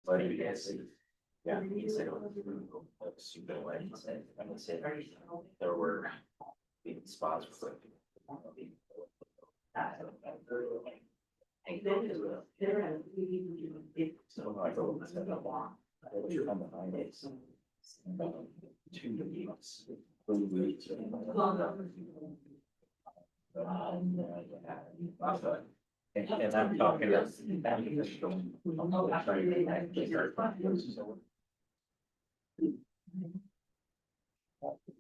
But you guys, yeah, he said, super way, he said, I would say there were spots for. So I go, I said, I'm behind it. 2 weeks. 3 weeks. And I'm talking about.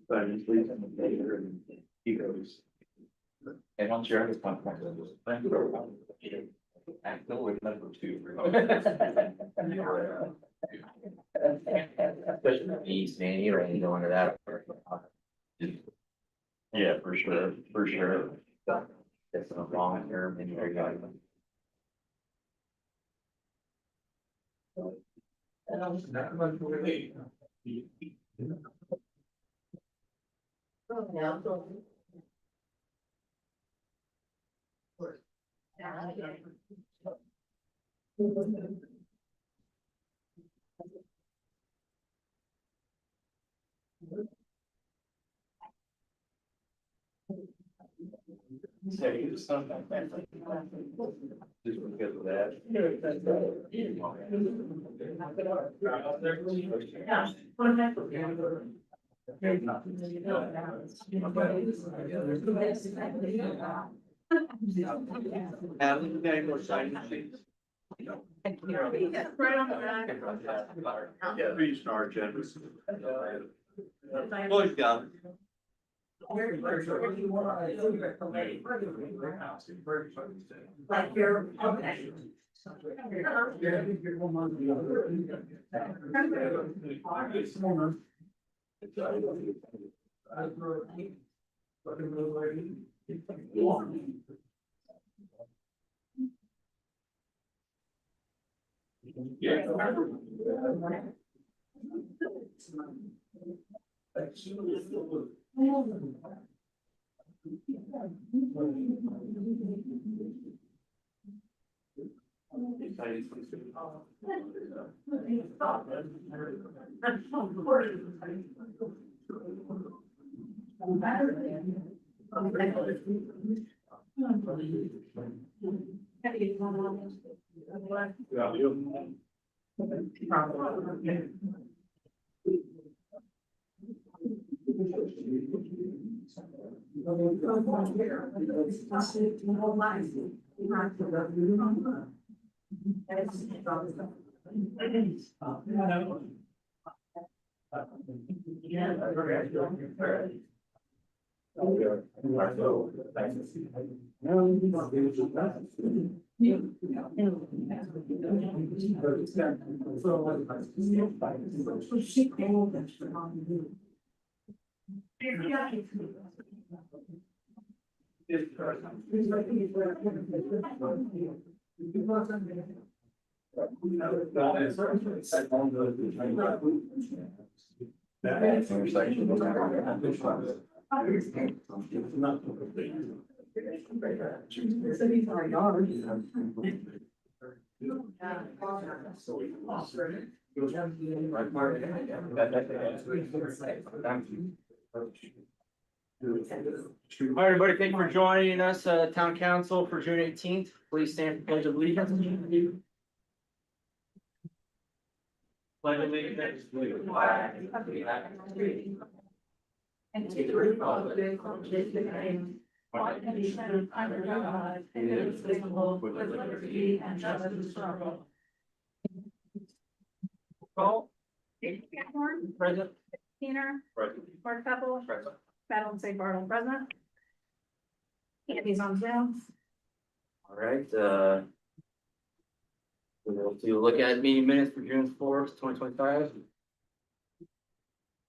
But he's leaving the later and he goes. And I'm sure his contract. I know we're number 2. Especially the East, man, you don't even go into that. Yeah, for sure, for sure. That's a long term and you're going. So you just don't have that. Just because of that. Having the more sign sheets. Right on the back. Yeah, 3-star generous. Boys got it. Like you're, okay. All right, everybody, thank you for joining us, Town Council for June 18th. Please stand for pledge of allegiance. Pledge allegiance to the flag of the United States and to the republic for which it stands, one nation under God, indivisible, with liberty and justice for all. Call. Present. Keener, Present. Mark Pepple, Present. Madeline St. Bartle, present. Andy's on Zoom. All right, we'll to look at meeting minutes for June 4th, 2025.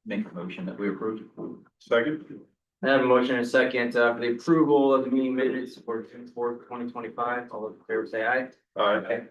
Make a motion that we approve. Second. I have a motion and a second for the approval of the meeting minutes for June 4th, 2025. All those in favor say aye. Aye.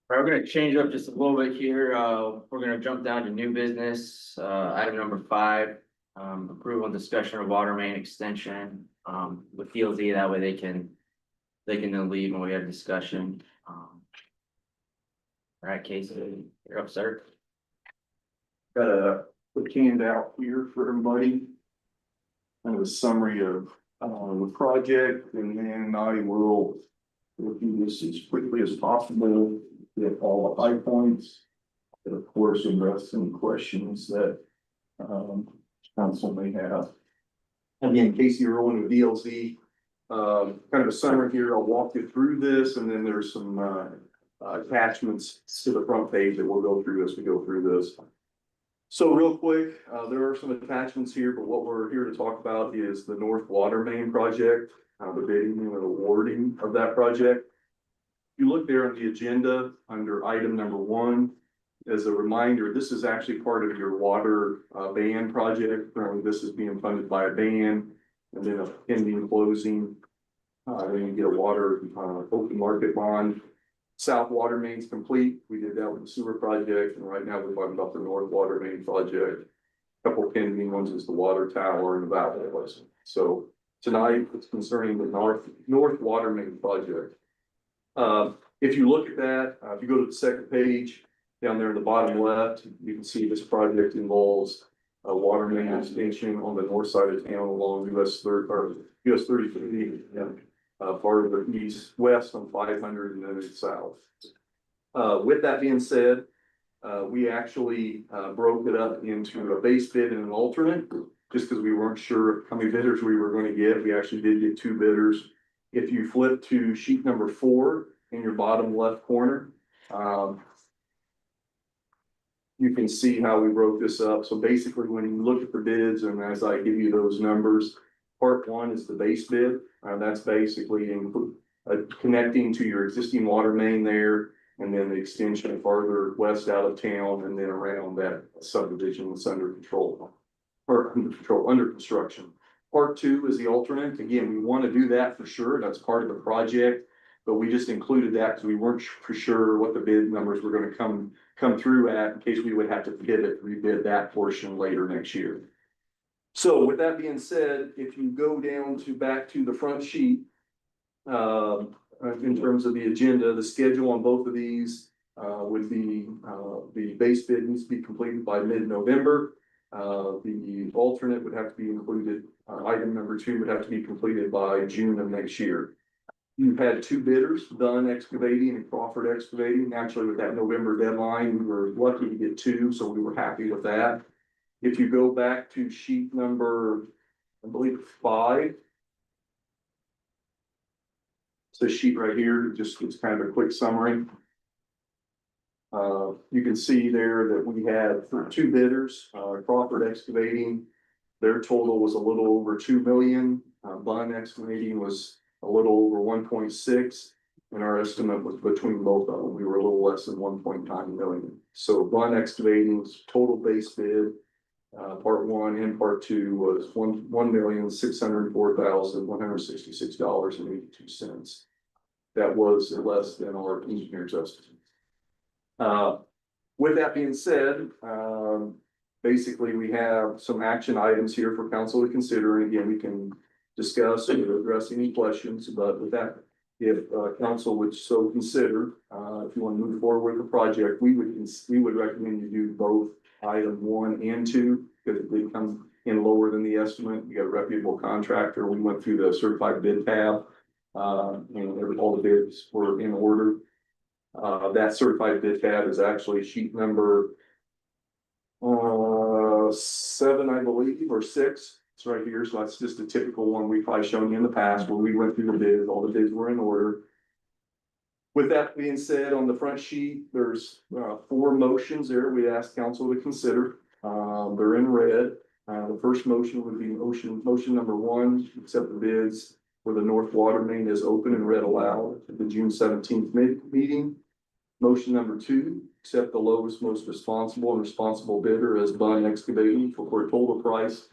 We're gonna change up just a little bit here. We're gonna jump down to new business, item number 5. Approval and discussion of water main extension, with DLZ, that way they can then leave when we have discussion. All right, Casey, you're up, sir. Got a quick handout here for everybody. Kind of a summary of the project, and then I will go through this as quickly as possible, get all the high points. And of course, address any questions that council may have. Again, Casey Irwin with DLZ. Kind of a summary here. I'll walk you through this, and then there's some attachments to the front page that we'll go through as we go through this. So real quick, there are some attachments here, but what we're here to talk about is the North Water Main project, the bidding and awarding of that project. You look there on the agenda under item number 1. As a reminder, this is actually part of your water ban project. Currently, this is being funded by a ban, and then a pending closing. Then you get a water open market bond. South Water Main's complete. We did that with the sewer project, and right now we're talking about the North Water Main project. Couple pending ones is the water tower and the valley was. So tonight it's concerning the North Water Main project. If you look at that, if you go to the second page, down there in the bottom left, you can see this project involves a water main extension on the north side of town along US 33. Part of the east-west on 500 and then it's south. With that being said, we actually broke it up into a base bid and an alternate, just because we weren't sure how many bidders we were going to get. We actually did get 2 bidders. If you flip to sheet number 4 in your bottom left corner, you can see how we broke this up. So basically, when you look at the bids, and as I give you those numbers, part 1 is the base bid. That's basically connecting to your existing water main there, and then the extension farther west out of town, and then around that subdivision that's under control, or under construction. Part 2 is the alternate. Again, we want to do that for sure. That's part of the project, but we just included that because we weren't for sure what the bid numbers were going to come through at, in case we would have to rebid that portion later next year. So with that being said, if you go down to back to the front sheet, in terms of the agenda, the schedule on both of these would be the base bid needs to be completed by mid-November. The alternate would have to be included. Item number 2 would have to be completed by June of next year. You've had 2 bidders, Dunn Excavating and Crawford Excavating. Actually, with that November deadline, we were lucky to get 2, so we were happy with that. If you go back to sheet number, I believe 5. It's this sheet right here, just it's kind of a quick summary. You can see there that we had 2 bidders, Crawford Excavating. Their total was a little over 2 million. Bunn Excavating was a little over 1.6, and our estimate was between both of them. We were a little less than 1.9 million. So Bunn Excavating's total base bid, part 1 and part 2 was $1,604,166.82. That was less than our engineer's estimate. With that being said, basically we have some action items here for council to consider, and again, we can discuss or address any questions. But with that, if council would so consider, if you want to move forward with the project, we would recommend you do both item 1 and 2, because if they come in lower than the estimate, you got a reputable contractor. We went through the certified bid tab, and all the bids were in order. That certified bid tab is actually sheet number 7, I believe, or 6. It's right here. So that's just a typical one we've probably shown you in the past where we went through the bids, all the bids were in order. With that being said, on the front sheet, there's 4 motions there we asked council to consider. They're in red. The first motion would be motion number 1, accept the bids for the North Water Main is open and read aloud at the June 17th meeting. Motion number 2, accept the lowest, most responsible bidder as Bunn Excavating for a total price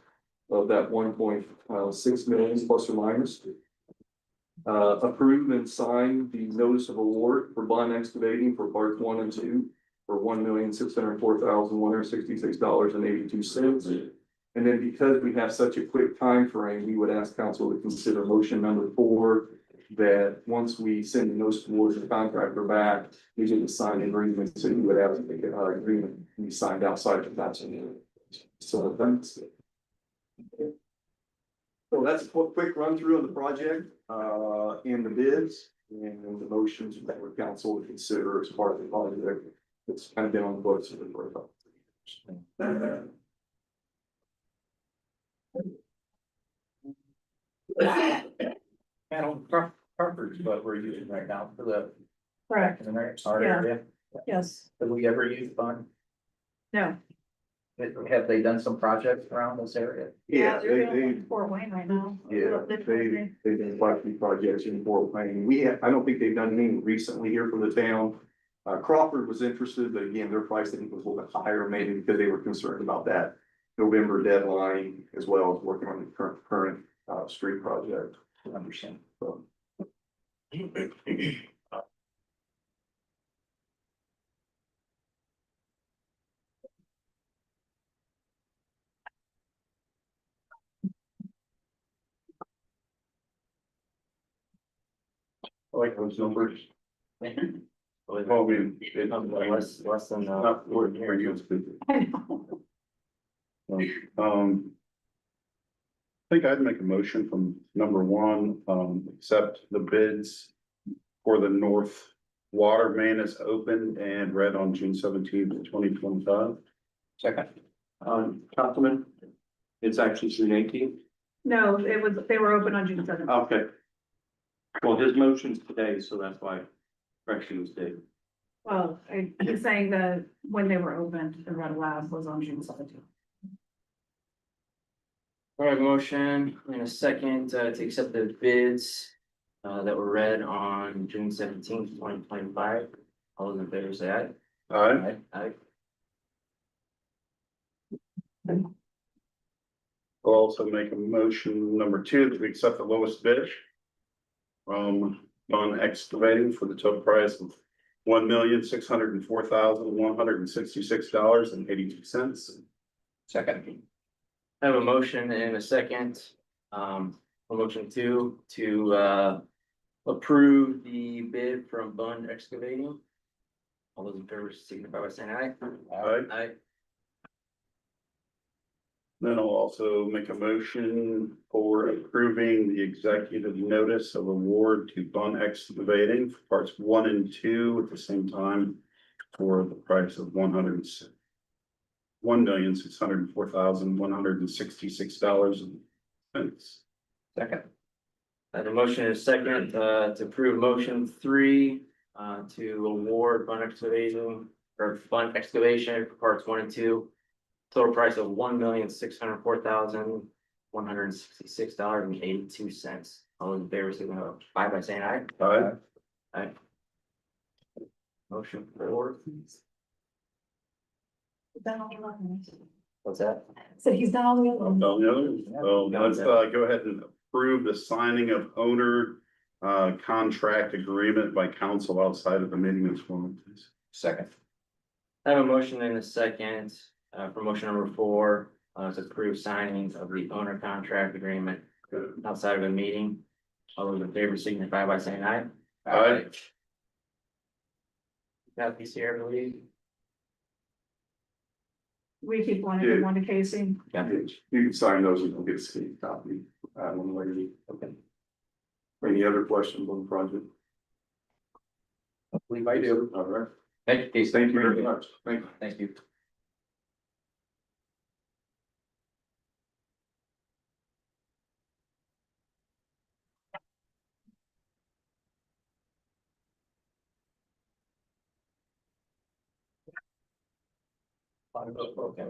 of that 1.6 million plus or minus. Approve and sign the notice of award for Bond Excavating for parts 1 and 2 for $1,604,166.82. And then because we have such a quick time frame, we would ask council to consider motion number 4. That once we send the notice of award to the contractor back, we get to sign an agreement, so you would have to make an agreement be signed outside of that. So that's it. So that's a quick run through of the project, and the bids and the motions that were council to consider as part of the project. It's kind of been on the books for a couple of years. Harper's what we're using right now for the, Correct, in our Yeah. area. yes, Have we ever used bond? no. Have they done some projects around this area? Yeah, They're doing one they, in Fort Wayne right now. yeah, they've done quite a few projects in Fort Wayne. I don't think they've done any recently here for the town. Crawford was interested, but again, their price I think was a little bit higher, maybe because they were concerned about that November deadline as well as working on the current street project. Understand. So, I like those numbers. Well, we. less than, We're used to. I know. I think I'd make a motion from number 1, accept the bids for the north water main is opened and read on June 17th, 2025. Second. Councilman, it's actually June 18th. No, they were open on June 7th. Okay. Well, his motion's today, so that's why correction was dated. Well, he's saying that when they were opened, the Red Lab was on June 17th. all right, motion in a second, to accept the bids, that were read on June 17th, 2025. All those in favor say aye. All right, Aye. I'll also make a motion number 2 that we accept the lowest bid from Bond Excavating for the total price of $1,604,166.82. Second. I have a motion and a second, for motion 2 to, approve the bid from Bund Excavating. All those in favor signify by saying aye. All right, Aye. then I'll also make a motion for approving the executive notice of award to Bond Excavating for parts 1 and 2 at the same time for the price of $1,604,166. Second. I have a motion and a second, to approve motion 3, to award Bund Excavating or Bund Excavation for parts 1 and 2. Total price of $1,604,166.82. All those in favor signify by saying aye. All right, Aye. Motion for, Done all the other ones. what's that? So he's done all the other well, ones. done the others. Well, let's go ahead and approve the signing of owner contract agreement by council outside of the meeting this morning, please. Second. I have a motion and a second, for motion number 4, to approve signing of the owner contract agreement outside of a meeting. All those in favor signify by saying aye. Aye. Got these here, I believe. We keep one, and one to Casey. Yeah. you can sign those and we'll get a state copy, one later. Okay. Any other questions on the project? I believe I do. All right, Thank you, Casey. thank you very much. Thank you. Thank you. Okay.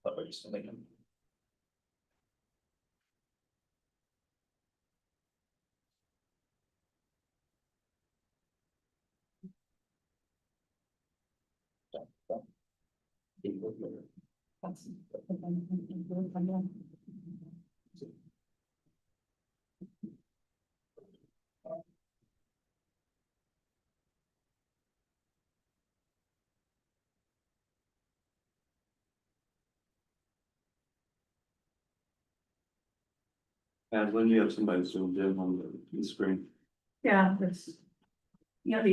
Thought we were just making- Madeline, you have somebody zoomed in on the screen. Yeah, it's. Yeah,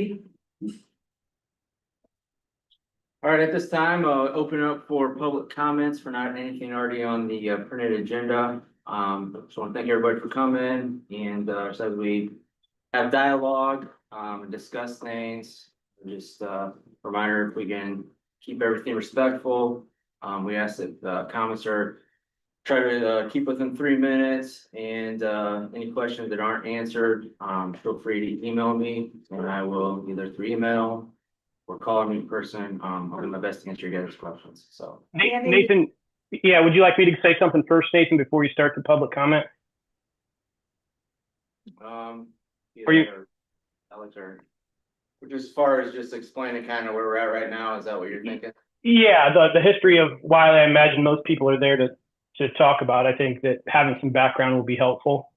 All right, at this time, open up for public comments for not anything already on the printed agenda. So I want to thank everybody for coming and so as we have dialogue, and discuss things. Just reminder, if we can keep everything respectful. We ask that comments are try to keep within 3 minutes and any questions that aren't answered, feel free to email me and I will either through email or call me in person. I'll do my best to answer your guys' questions. So, Nathan, yeah, would you like me to say something first, Nathan, before you start the public comment? either Are you- Alex or just as far as just explaining kind of where we're at right now, is that what you're thinking? Yeah, the history of why I imagine most people are there to talk about. I think that having some background will be helpful.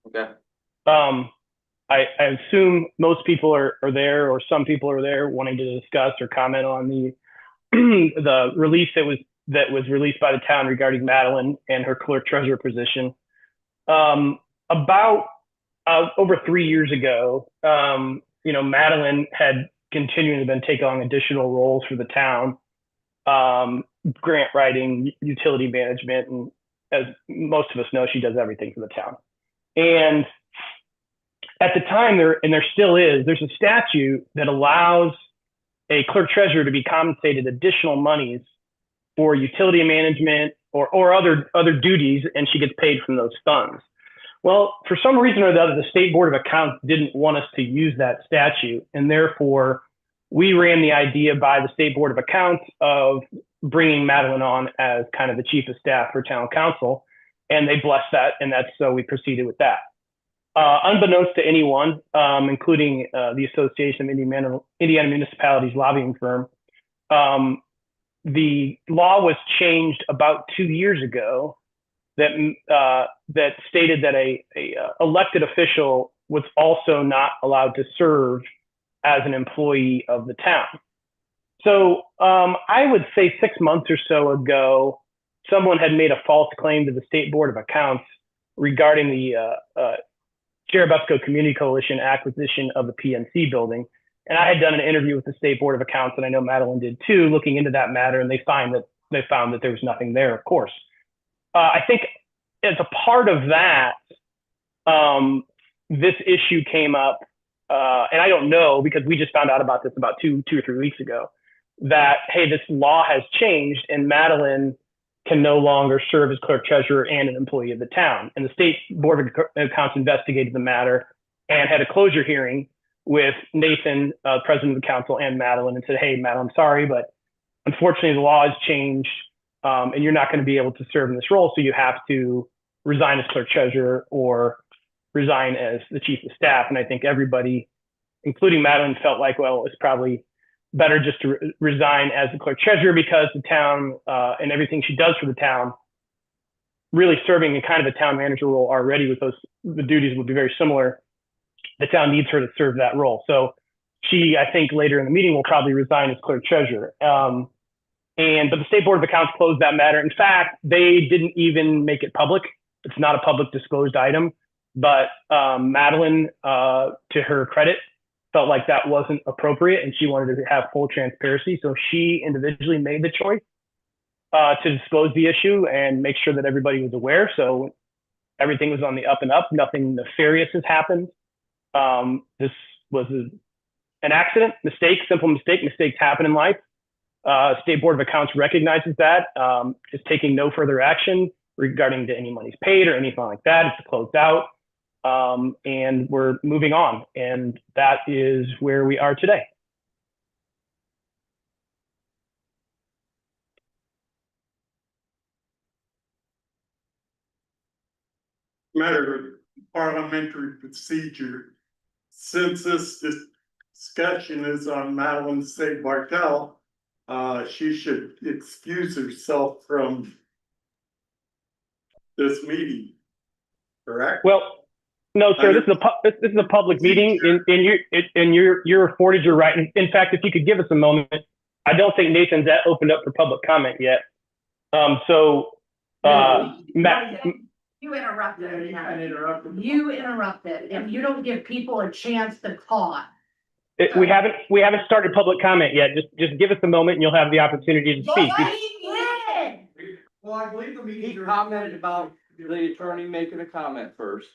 Okay. I assume most people are there, or some people are there wanting to discuss or comment on the the release that was released by the town regarding Madeline and her clerk treasurer position. About over 3 years ago, Madeline had continually been taking on additional roles for the town, grant writing, utility management, and as most of us know, she does everything for the town. And at the time, there still is, there's a statute that allows a clerk treasurer to be compensated additional monies for utility management or other duties, and she gets paid from those funds. Well, for some reason or the other, the State Board of Accounts didn't want us to use that statute, and therefore we ran the idea by the State Board of Accounts of bringing Madeline on as kind of the chief of staff for town council, and they blessed that, and that's so we proceeded with that. Unbeknownst to anyone, including the Association of Indiana Municipalities lobbying firm, the law was changed about 2 years ago that stated that a elected official was also not allowed to serve as an employee of the town. So I would say 6 months or so ago, someone had made a false claim to the State Board of Accounts regarding the Cherubusco Community Coalition acquisition of the PNC building. And I had done an interview with the State Board of Accounts, and I know Madeline did too, looking into that matter, and they found that there was nothing there, of course. I think as a part of that, this issue came up, and I don't know, because we just found out about this about two or 3 weeks ago, that, hey, this law has changed and Madeline can no longer serve as clerk treasurer and an employee of the town. And the State Board of Accounts investigated the matter and had a closure hearing with Nathan, president of the council, and Madeline, and said, hey, Madeline, I'm sorry, but unfortunately the law has changed, and you're not going to be able to serve in this role, so you have to resign as clerk treasurer or resign as the chief of staff. And I think everybody, including Madeline, felt like, well, it's probably better just to resign as the clerk treasurer, because the town and everything she does for the town, really serving in kind of a town manager role already with the duties would be very similar. The town needs her to serve that role. So she, I think later in the meeting, will probably resign as clerk treasurer. But the State Board of Accounts closed that matter. In fact, they didn't even make it public. It's not a public disclosed item, but Madeline, to her credit, felt like that wasn't appropriate, and she wanted to have full transparency. So she individually made the choice to disclose the issue and make sure that everybody was aware. So everything was on the up and up. Nothing nefarious has happened. This was an accident, mistake, simple mistake. Mistakes happen in life. State Board of Accounts recognizes that, is taking no further action regarding to any monies paid or anything like that. It's closed out. And we're moving on, and that is where we are today. Matter of parliamentary procedure, since this discussion is on Madeline St. Bartel, she should excuse herself from this meeting, correct? Well, no, sir. This is a public meeting, and you're afforded your right. In fact, if you could give us a moment, I don't think Nathan's opened up for public comment yet. Matt, You interrupted. You kind of interrupted. You interrupted, and you don't give people a chance to talk. We haven't started public comment yet. Just give us a moment and you'll have the opportunity to speak. Well, I believe the meeting. He commented about the attorney making a comment first.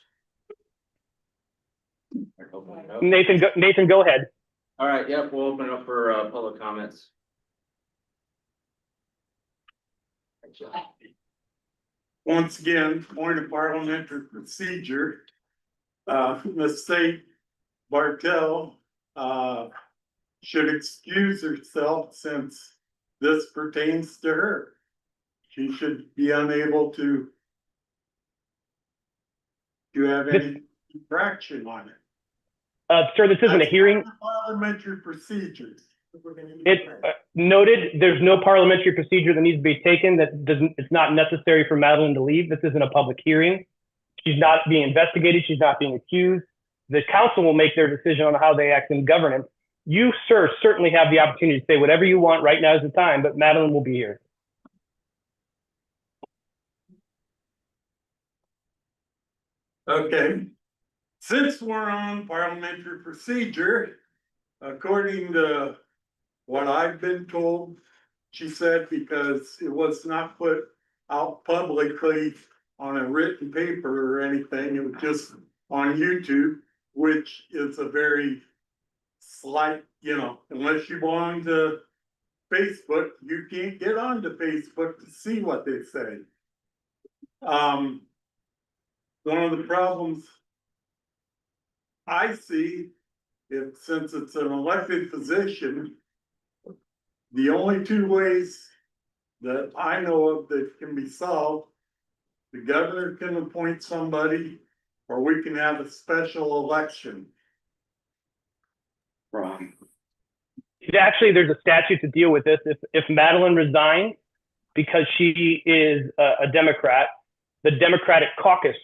Nathan, go ahead. All right, yep, we'll open it up for public comments. Once again, point of parliamentary procedure. Ms. State Bartel, should excuse herself since this pertains to her. She should be unable to have any infraction on it. Sir, this isn't a hearing. Parliamentary procedures. It's noted, there's no parliamentary procedure that needs to be taken. It's not necessary for Madeline to leave. This isn't a public hearing. She's not being investigated. She's not being accused. The council will make their decision on how they act in governance. You, sir, certainly have the opportunity to say whatever you want. Right now is the time, but Madeline will be here. Okay, since we're on parliamentary procedure, according to what I've been told, she said because it was not put out publicly on a written paper or anything, it was just on YouTube, which is a very slight, unless you go on to Facebook, you can't get onto Facebook to see what they say. One of the problems I see, since it's an elected position, the only two ways that I know of that can be solved, the governor can appoint somebody, or we can have a special election. Wrong. Actually, there's a statute to deal with this. If Madeline resigns because she is a Democrat, the Democratic caucus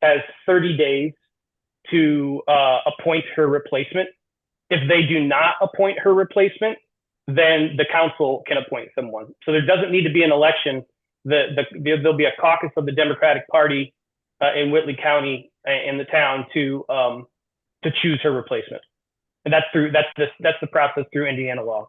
has 30 days to appoint her replacement. If they do not appoint her replacement, then the council can appoint someone. So there doesn't need to be an election. There'll be a caucus of the Democratic Party in Whitley County in the town to choose her replacement, and that's the process through Indiana law.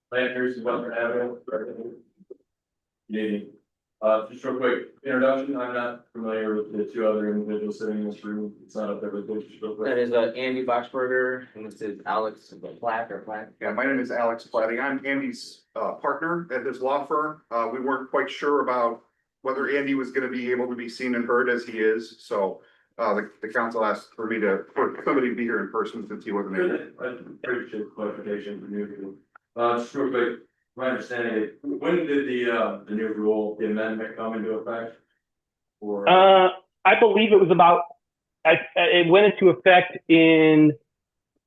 Landers, Western Avenue. Good evening. Just real quick introduction, I'm not familiar with the two other individuals sitting in this room. It's not up there, but just real quick. That is Andy Boxberger, and this is Alex Platt. Yeah, my name is Alex Platty. I'm Andy's partner at his law firm. We weren't quite sure about whether Andy was gonna be able to be seen and heard as he is, so the council asked for somebody to be here in person since he wasn't able. I appreciate the clarification from you. Just real quick, my understanding, when did the new rule, the amendment come into effect? Or I believe it was it went into effect in,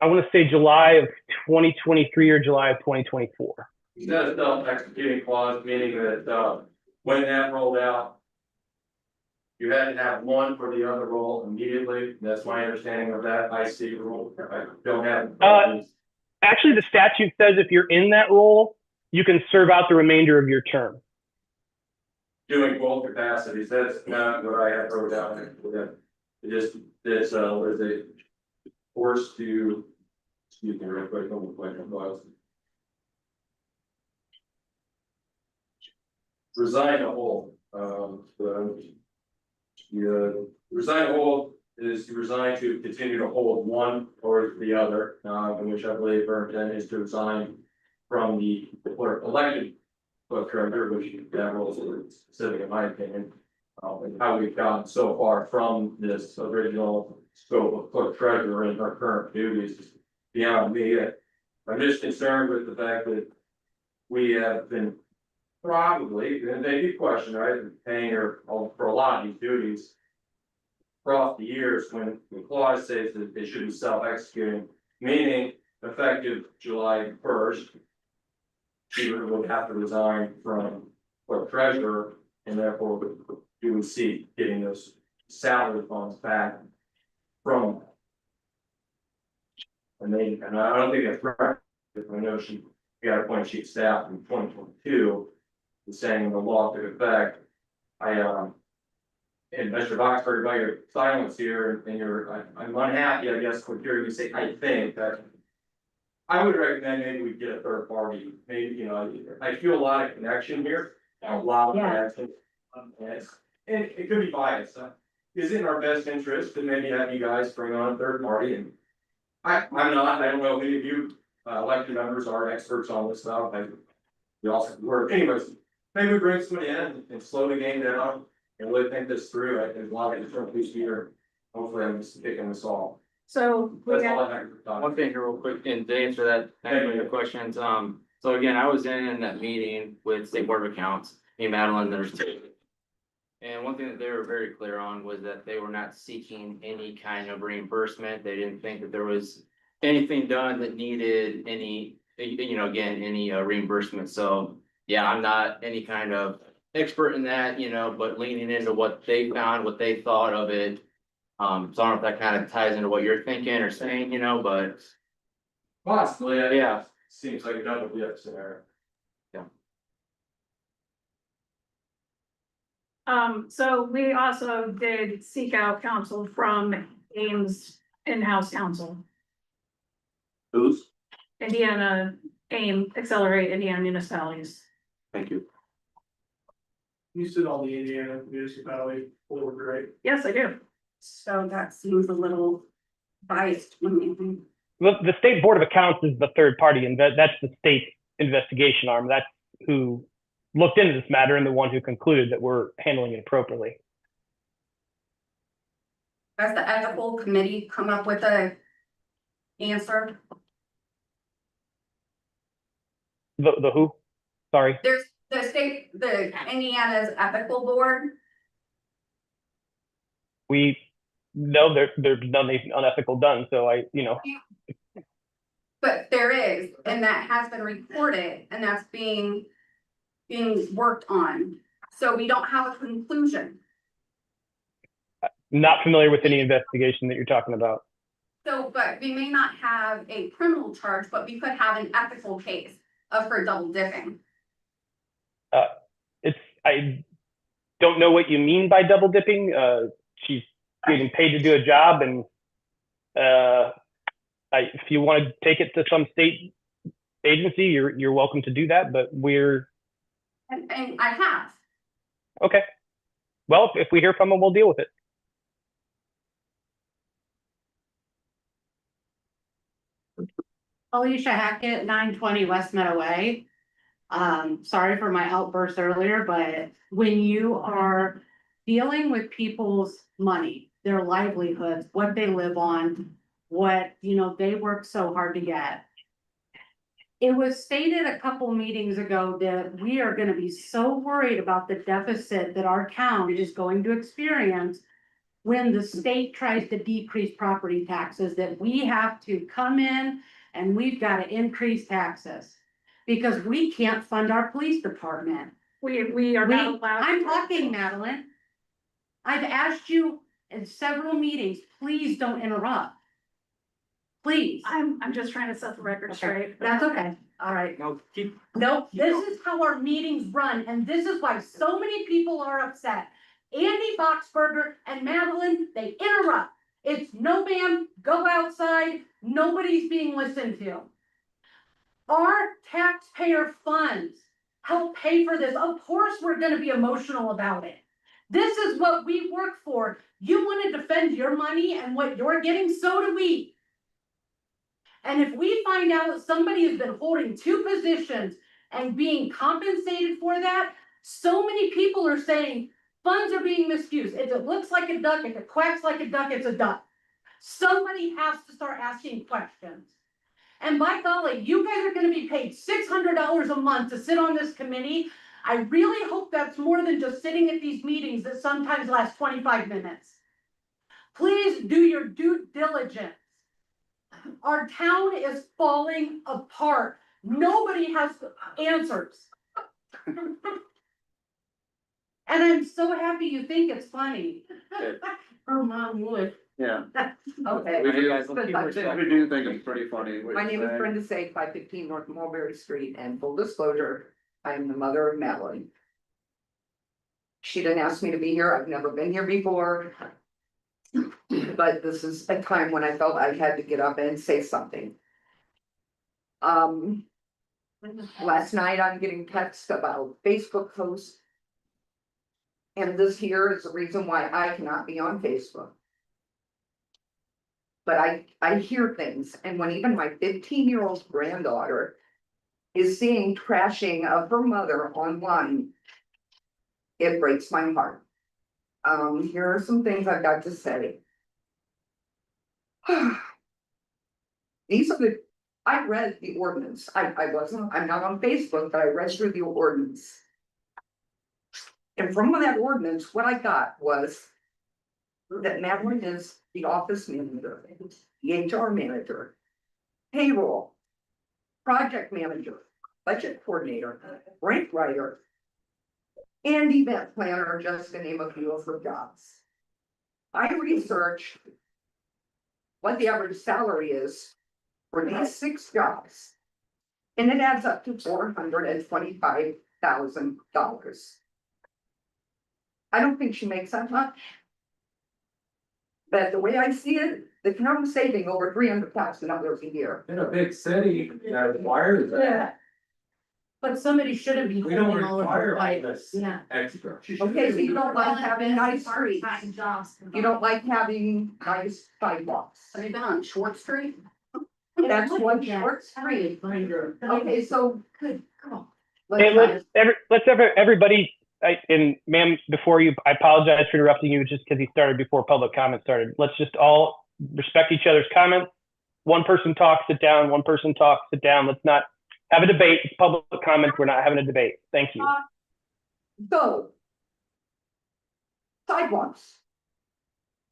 I want to say July of 2023 or July of 2024. is that a self-executing clause, meaning that when that rolled out, you had to have one for the other role immediately? That's my understanding of that IC rule. I don't have. Actually, the statute says if you're in that role, you can serve out the remainder of your term. Doing both capacities, that's not what I have wrote down. It just, this, what is it? Forced to, excuse me, real quick, I'm gonna play my files. Resign to hold, resign to hold is to resign to continue to hold one or the other, in which I believe her intent is to resign from the clerk elected clerk treasurer, which that role is specific in my opinion. And how we've gotten so far from this original scope of clerk treasurer and our current duties is beyond me. I'm just concerned with the fact that we have been probably, and they do question, right, paying her for a lot of these duties across the years when the clause says that they should be self-executing, meaning effective July 1st, she would have to resign from clerk treasurer, and therefore you would see getting those salary funds back from. And I don't think that's right, because I know she got a point sheet staff in 2022. Saying the law took effect. And Mr. Boxberg, about your silence here, and I'm unhappy, I guess, with hearing you say, I think that. I would recommend maybe we get a third party, maybe, you know, I feel a lot of connection here, a lot of connection. And it could be biased, is it in our best interest to maybe have you guys bring on a third party and. I don't know if any of you, elected members are experts on this stuff, we also work, anyways, maybe we bring somebody in and slow the game down and really think this through, there's a lot of different pieces here. Hopefully I'm just picking this all, So we that's got, all I have for time. One thing here real quick, and to answer that, thank you for your questions, so again, I was in that meeting with State Board of Accounts, me, Madeline, there's two. And one thing that they were very clear on was that they were not seeking any kind of reimbursement, they didn't think that there was anything done that needed any, you know, again, any reimbursement, so. Yeah, I'm not any kind of expert in that, you know, but leaning into what they found, what they thought of it. So I don't know if that kind of ties into what you're thinking or saying, you know, but. Possibly, Yeah. seems like a double dip scenario. so we also did seek out counsel from Ames in-house counsel, Who's? Indiana, Accelerate Indiana Municipalities. Thank you. You sit on the Indiana municipality board, right? Yes, I do. So that seems a little biased when you. The State Board of Accounts is the third party, and that's the state investigation arm. That's who looked into this matter and the one who concluded that we're handling it appropriately. Has the ethical committee come up with a answer? The who? Sorry. There's the Indiana's ethical board, We know there's nothing unethical done, so but there is, and that has been reported, and that's being worked on. So we don't have a conclusion. not familiar with any investigation that you're talking about. So, but we may not have a criminal charge, but we could have an ethical case of her double dipping. I don't know what you mean by double dipping. She's getting paid to do a job, and if you want to take it to some state agency, you're welcome to do that. But And I have. okay. Well, if we hear from them, we'll deal with it. Alicia Hackett, 920 West Meadow Way. Sorry for my outburst earlier, but when you are dealing with people's money, their livelihoods, what they live on, what, they work so hard to get. It was stated a couple meetings ago that we are gonna be so worried about the deficit that our town is going to experience when the state tries to decrease property taxes, that we have to come in and we've got to increase taxes because we can't fund our police department. We are not allowed. I'm talking, Madeline. I've asked you in several meetings, please don't interrupt. Please. I'm just trying to set the record straight. That's okay. All right. No, keep, No, this is how our meetings run, and this is why so many people are upset. Andy Boxberger and Madeline, they interrupt. It's no ma'am, go outside, nobody's being listened to. Our taxpayer funds help pay for this. Of course, we're gonna be emotional about it. This is what we work for. You wanna defend your money and what you're getting, so do we. And if we find out that somebody has been holding two positions and being compensated for that, so many people are saying funds are being misused. If it looks like a duck, if it quacks like a duck, it's a duck. Somebody has to start asking questions. And by golly, you guys are gonna be paid $600 a month to sit on this committee. I really hope that's more than just sitting at these meetings that sometimes last 25 minutes. Please do your due diligence. Our town is falling apart. Nobody has answers. And I'm so happy you think it's funny. Her mom would. Yeah, Okay. We do, guys, let's keep Good. respect. we do think it's pretty funny. what My you name is say. Brenda Sake, 515 North Mulberry Street, and full disclosure, I am the mother of Madeline. She didn't ask me to be here, I've never been here before. But this is a time when I felt I had to get up and say something. Last night I'm getting texts about Facebook posts. And this here is the reason why I cannot be on Facebook. But I hear things, and when even my 15-year-old granddaughter is seeing trashing of her mother online, it breaks my heart. Here are some things I've got to say. These are I read the ordinance. I'm not on Facebook, but I read through the ordinance. And from that ordinance, what I got was that Madeline is the office manager, the HR manager, payroll, project manager, budget coordinator, grant writer, and event planner, just to name a few of her jobs. I researched what the average salary is for these 6 jobs, and it adds up to $425,000. I don't think she makes that much. But the way I see it, the town is saving over $300,000 a year. In a big city, that requires that. But somebody should have been. We don't holding all of her require all life. this Yeah. extra. Okay, so you don't like having nice streets, Part-time jobs. you don't like having nice sidewalks. Have you been on Short Street? That's one short street. Okay, so. Good, come on. Hey, everybody, and ma'am, before you, I apologize for interrupting you just because he started before public comment started. Let's just all respect each other's comments. One person talks, sit down, one person talks, sit down. Let's not have a debate. It's public comment. We're not having a debate. Thank you. So. Sidewalks.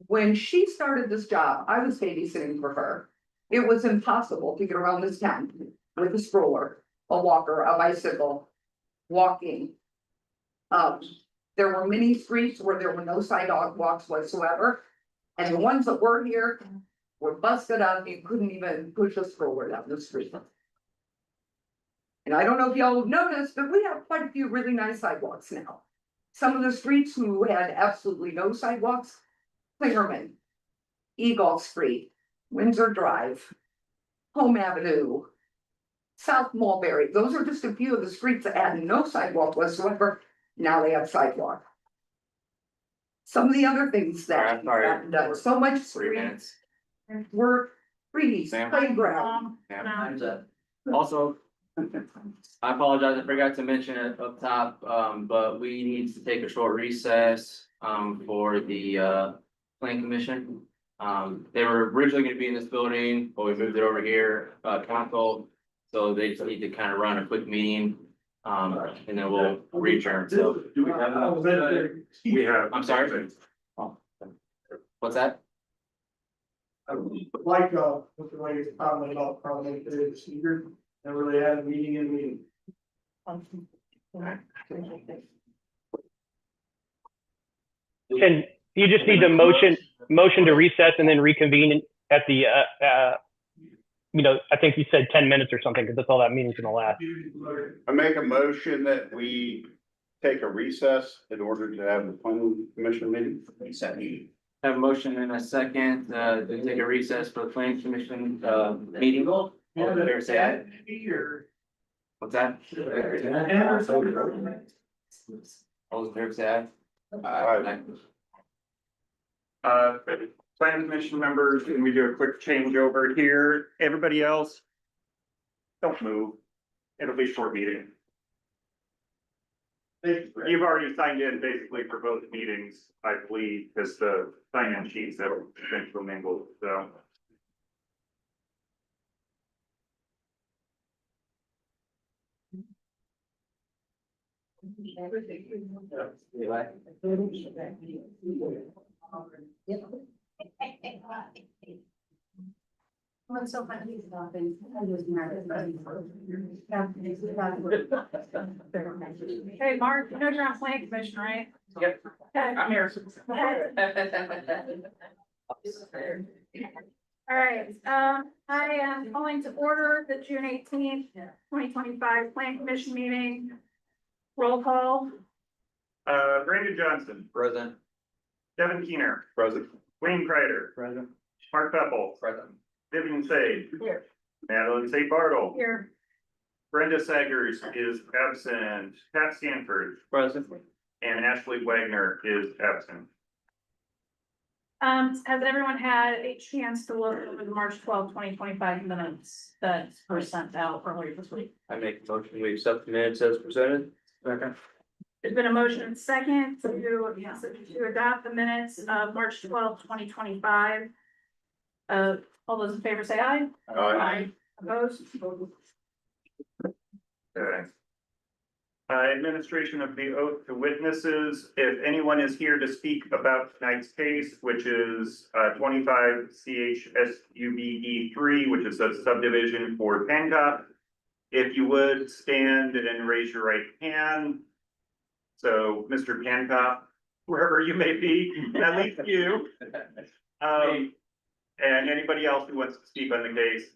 When she started this job, I was babysitting for her. It was impossible to get around this town with a stroller, a walker, a bicycle, walking. There were many streets where there were no sidewalks whatsoever. And the ones that were here were busted up. You couldn't even push a stroller down the street. And I don't know if y'all have noticed, but we have quite a few really nice sidewalks now. Some of the streets who had absolutely no sidewalks, Clingerman, Eagle Street, Windsor Drive, Home Avenue, South Mulberry, those are just a few of the streets that had no sidewalk whatsoever. Now they have sidewalk. Some of the other things that have done so much 3 streets minutes. were trees, Sam? playground. Yeah, time's up. Also, I apologize, I forgot to mention it up top, but we need to take a short recess, for the, plan commission. They were originally gonna be in this building, but we moved it over here, council. So they just need to kind of run a quick meeting, and then we'll adjourn, so. Do we have that? We have. I'm sorry? What's that? Like, with the latest comment about parliamentary procedure, never really had a meeting in meeting. Can you just need a motion to recess and then reconvene at the, I think you said 10 minutes or something, because that's all that meeting's gonna last. I make a motion that we take a recess in order to have the planning commission meeting. Have a motion and a second, to take a recess for the planning commission, meeting. All in favor, say aye. What's that? All in favor, say aye. Aye. Planning commission members, and we do a quick changeover here. Everybody else, don't move. It'll be a short meeting. You've already signed in basically for both meetings, I believe, because the sign-in sheets have been commingled, so. What's so funny is nothing. I was married. Hey, Mark, you know you're on plan commission, right? Yep. Okay. I'm here. All right, I am calling to order the June 18th, 2025 Plan Commission meeting. Roll call. Brandon Johnson, Present. Devin Keener, Present. Wayne Kreider, Present. Mark Pepple, Present. Vivian Sage, Here. Madeline St. Bartle, Here. Brenda Sagers is absent, Pat Stanford, Present. and Ashley Wagner is absent. Has everyone had a chance to look over the March 12th, 2025 minutes that were sent out earlier this week? I make a motion, we accept the minutes as presented. Second. There's been a motion and second to adopt the minutes of March 12th, 2025. All those in favor say aye. Aye. Opposed? Okay. Administration of the oath to witnesses. If anyone is here to speak about tonight's case, which is 25 CHSUBE 3, which is a subdivision for Pancop. If you would stand and raise your right hand. So, Mr. Pancop, wherever you may be, at least you. And anybody else who wants to speak on the case.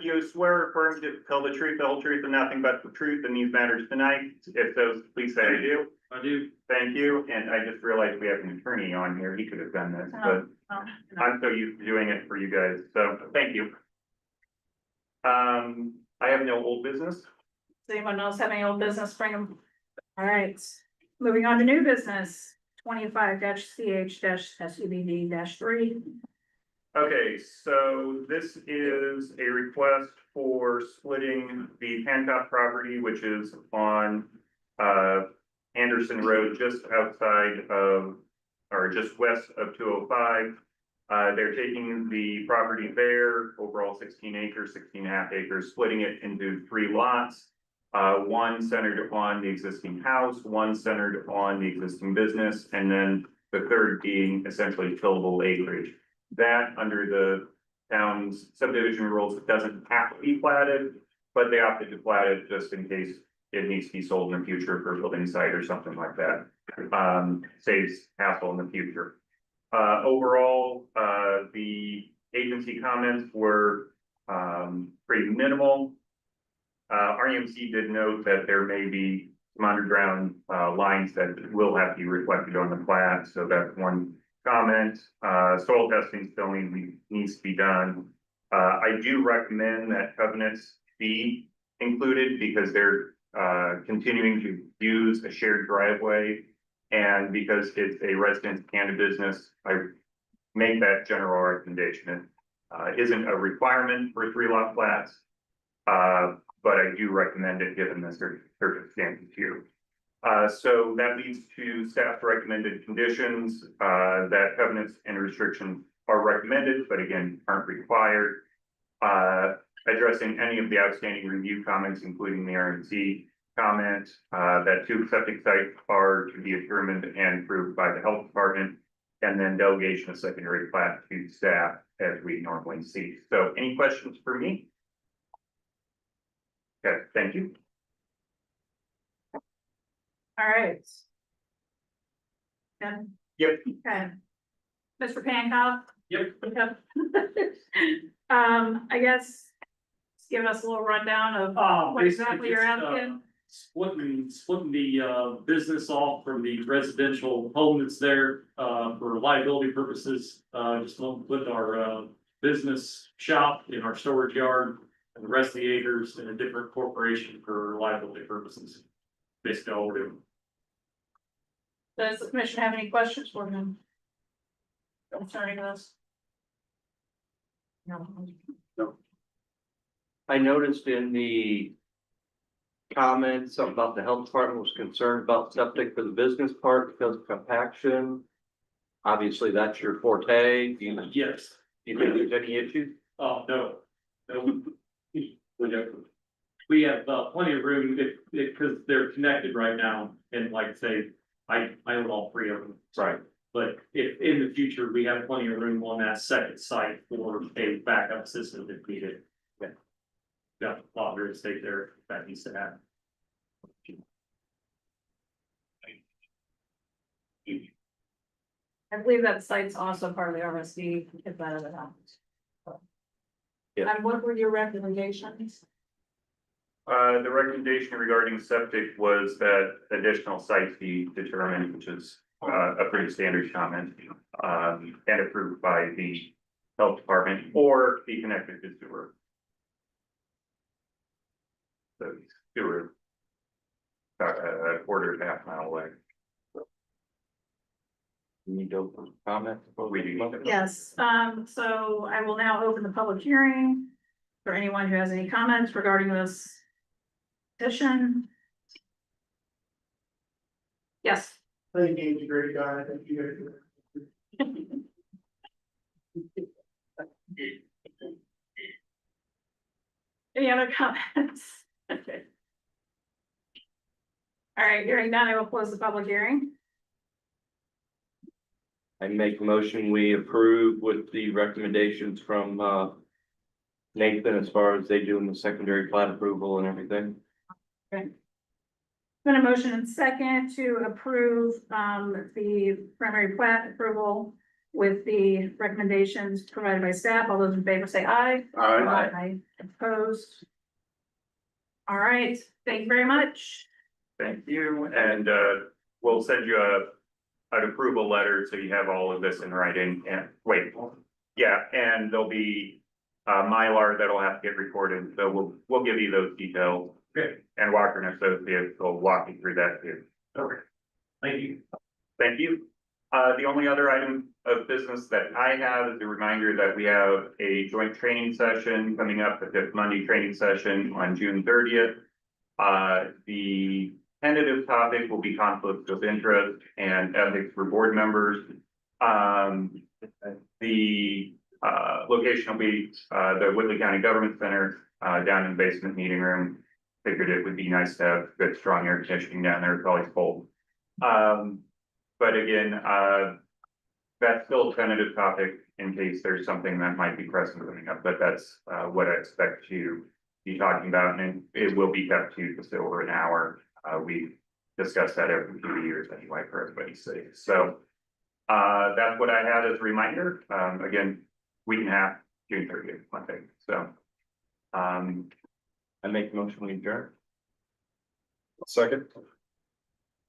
You swear or affirm to tell the truth, the whole truth, and nothing but the truth in these matters tonight. If so, please say I do. I do. Thank you. And I just realized we have an attorney on here. He could have done this, but I'm so used to doing it for you guys. So thank you. I have no old business. Does anyone else have any old business? Bring them. All right, moving on to new business, 25-CH-SUBD 3. Okay, so this is a request for splitting the Hancock property, which is on Anderson Road, just outside of, or just west of 205. They're taking the property there, overall 16 acres, 16 and a half acres, splitting it into 3 lots. One centered on the existing house, one centered on the existing business, and then the third being essentially tillable acreage. That under the town's subdivision rules, it doesn't have to be platted, but they opted to plat it just in case it needs to be sold in the future for a building site or something like that. Saves hassle in the future. Overall, the agency comments were pretty minimal. REMC did note that there may be some underground lines that will have to be reflected on the plat, so that's one comment. Soil testing still needs to be done. I do recommend that covenants be included because they're continuing to use a shared driveway. And because it's a residence and a business, I make that general recommendation. It isn't a requirement for 3-lot flats, but I do recommend it given the circumstances here. So that leads to staff recommended conditions, that covenants and restrictions are recommended, but again, aren't required. Addressing any of the outstanding review comments, including the RNC comment, that 2 septic sites are to be determined and approved by the health department, and then delegation of secondary plat to staff as we normally see. So any questions for me? Okay, thank you. All right. Done. Yep. Okay. Mr. Pancock? Yep. Yep. I guess, just give us a little rundown of what exactly you're asking. Splitting the business off from the residential home that's there for liability purposes. Just put our business shop in our storage yard and the rest of the acres in a different corporation for liability purposes. Basically all we're doing. Does the commission have any questions for him? Concerning this? No. I noticed in the comments, something about the health department was concerned about septic for the business part because of compaction. Obviously, that's your forte. Do Yes. you think there's any issue? Oh, no. We have plenty of room because they're connected right now. And like I say, I own all 3 of them. Right. But if in the future, we have plenty of room on that second site for a backup system if needed. Got a lot of real estate there if that needs to happen. I believe that site's also part of the RSD, if that ever happens. Yeah. And what were your recommendations? The recommendation regarding septic was that additional sites be determined, which is a pretty standard comment. And approved by the health department or be connected to sewer. So sewer. A quarter to half mile away. You need to open comment. We do need to- Yes, so I will now open the public hearing for anyone who has any comments regarding this petition. Yes. I think Andy's a great guy, I think you guys. Any other comments? Okay. All right, hearing none, I will close the public hearing. I make a motion, we approve with the recommendations from Nathan as far as they doing the secondary plat approval and everything. Been a motion and second to approve the primary plat approval with the recommendations provided by staff. All those in favor say aye. Aye. Opposed. All right, thank you very much. Thank you, and we'll send you an approval letter, so you have all of this in writing, and wait. Yeah, and there'll be Mylar that'll have to get recorded, so we'll give you those details. Okay. And Walker and Associates will walk you through that too. Okay. Thank you. Thank you. The only other item of business that I have is a reminder that we have a joint training session coming up, the fifth Monday training session on June 30th. The tentative topic will be conflicts of interest and ethics for board members. The location will be the Whitley County Government Center down in the basement meeting room. Figured it would be nice to have good strong air conditioning down there, it's always cold. But again, that's still a tentative topic in case there's something that might be pressing coming up, but that's what I expect to be talking about, and it will be kept to just over an hour. We discuss that every few years anyway for everybody's sake. So that's what I had as a reminder. Again, week and a half, June 30th, Monday. So I make a motion, we adjourn. Second.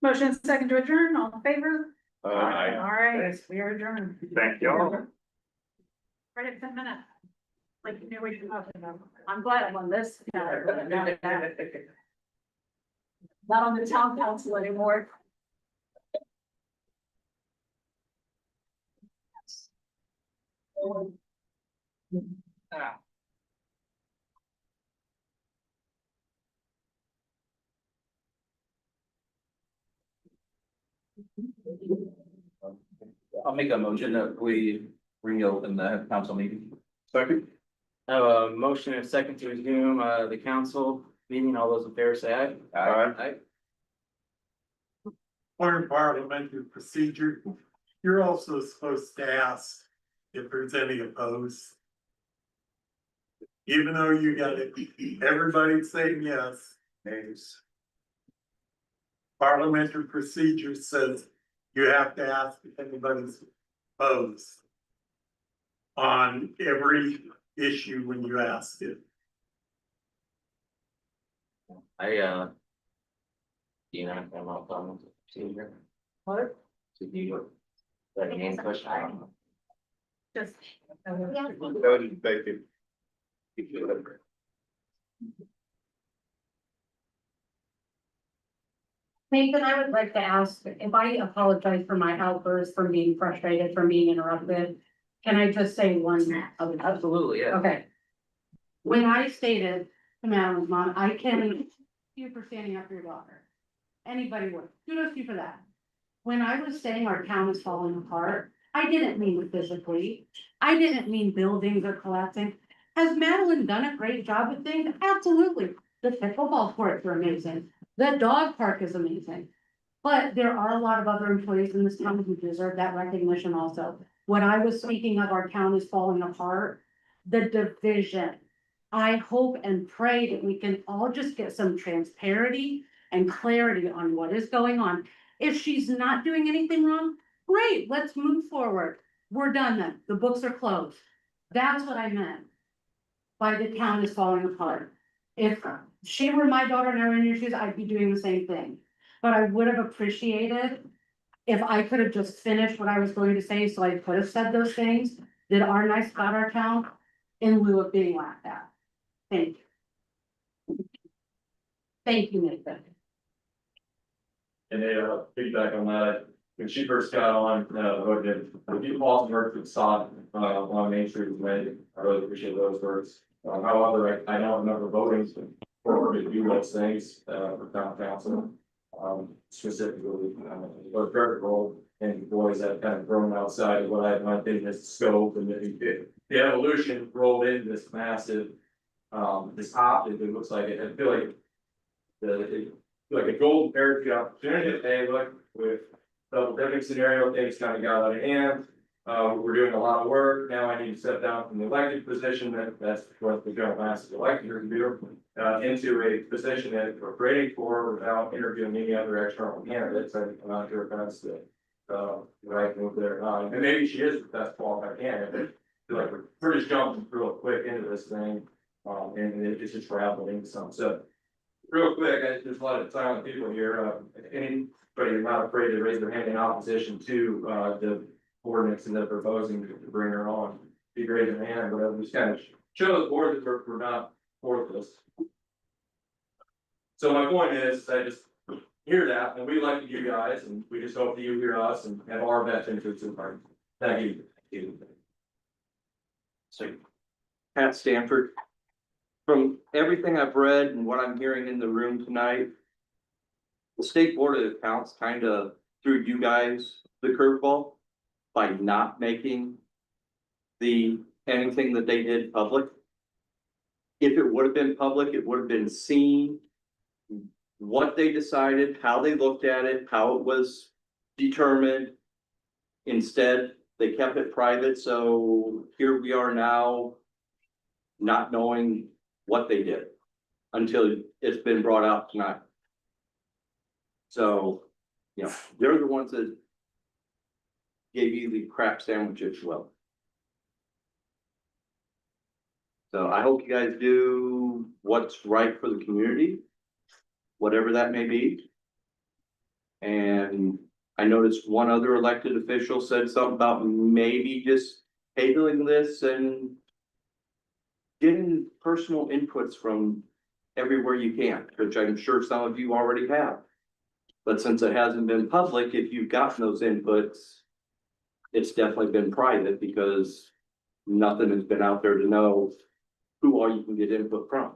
Motion and second to adjourn, all in favor? Aye. All right, we are adjourned. Thank y'all. Right at 10 minutes. Like you knew what you were talking about. I'm glad I'm on this. Not on the town council anymore. I'll make a motion that we reopen the council meeting. Second. I have a motion and a second to resume the council meeting. All those in favor say aye. Aye. Foreign parliamentary procedure, you're also supposed to ask if there's any opposed. Even though you got it, everybody's saying yes, nays. Parliamentary procedure says you have to ask if anybody's opposed on every issue when you ask it. You know, I'm not done with the procedure. What? So do you, that main question? Just. Thank you. Nathan, I would like to ask, if I apologize for my outburst, from being frustrated, from being interrupted, can I just say one other? Absolutely, yeah. Okay. When I stated to Madeline's mom, I can, you for standing up for your daughter. Anybody would, kudos to you for that. When I was saying our town is falling apart, I didn't mean physically. I didn't mean buildings are collapsing. Has Madeline done a great job with things? Absolutely. The pickleball courts are amazing. The dog park is amazing. But there are a lot of other employees in this town who deserve that recognition also. When I was speaking of our town is falling apart, the division. I hope and pray that we can all just get some transparency and clarity on what is going on. If she's not doing anything wrong, great, let's move forward. We're done then. The books are closed. That's what I meant. By the town is falling apart. If she were my daughter and I were in your shoes, I'd be doing the same thing. But I would have appreciated if I could have just finished what I was going to say, so I could have said those things that are nice about our town in lieu of being laughed at. Thank you. Thank you, Nathan. And they, feedback on that, when she first got on, you Paul's work with Sod, on Main Street was made, I really appreciate those words. However, I don't remember voting for to do those things, for town council. Specifically, the credit role and boys that kind of grown outside of what I might think is scope and the evolution rolled into this massive, this top, it looks like it, I feel like like a golden parachute opportunity, hey, look, with double dipping scenario, things kind of got out of hand. We're doing a lot of work, now I need to step down from the elected position, that's what the general mass is elected to do. Into a position that we're creating for without interviewing any other external candidates, I'm not sure if that's the right move there, and maybe she is the best qualified candidate. I feel like we're just jumping real quick into this thing, and it's just traveling into some, so. Real quick, there's a lot of silent people here, anybody not afraid to raise their hand in opposition to, the ordinance that they're proposing to bring her on, be great in hand, whatever, just kind of show the board that we're not for this. So my point is, I just hear that, and we like you guys, and we just hope that you hear us and have our best interests in mind. Thank you. So, Pat Stanford. From everything I've read and what I'm hearing in the room tonight, the State Board of Accounts kind of threw you guys the curveball by not making anything that they did public. If it would have been public, it would have been seen what they decided, how they looked at it, how it was determined. Instead, they kept it private, so here we are now, not knowing what they did until it's been brought out tonight. So, you know, they're the ones that gave you the crap sandwich as well. So I hope you guys do what's right for the community, whatever that may be. And I noticed one other elected official said something about maybe just handling this and getting personal inputs from everywhere you can, which I'm sure some of you already have. But since it hasn't been public, if you've gotten those inputs, it's definitely been private because nothing has been out there to know who all you can get input from.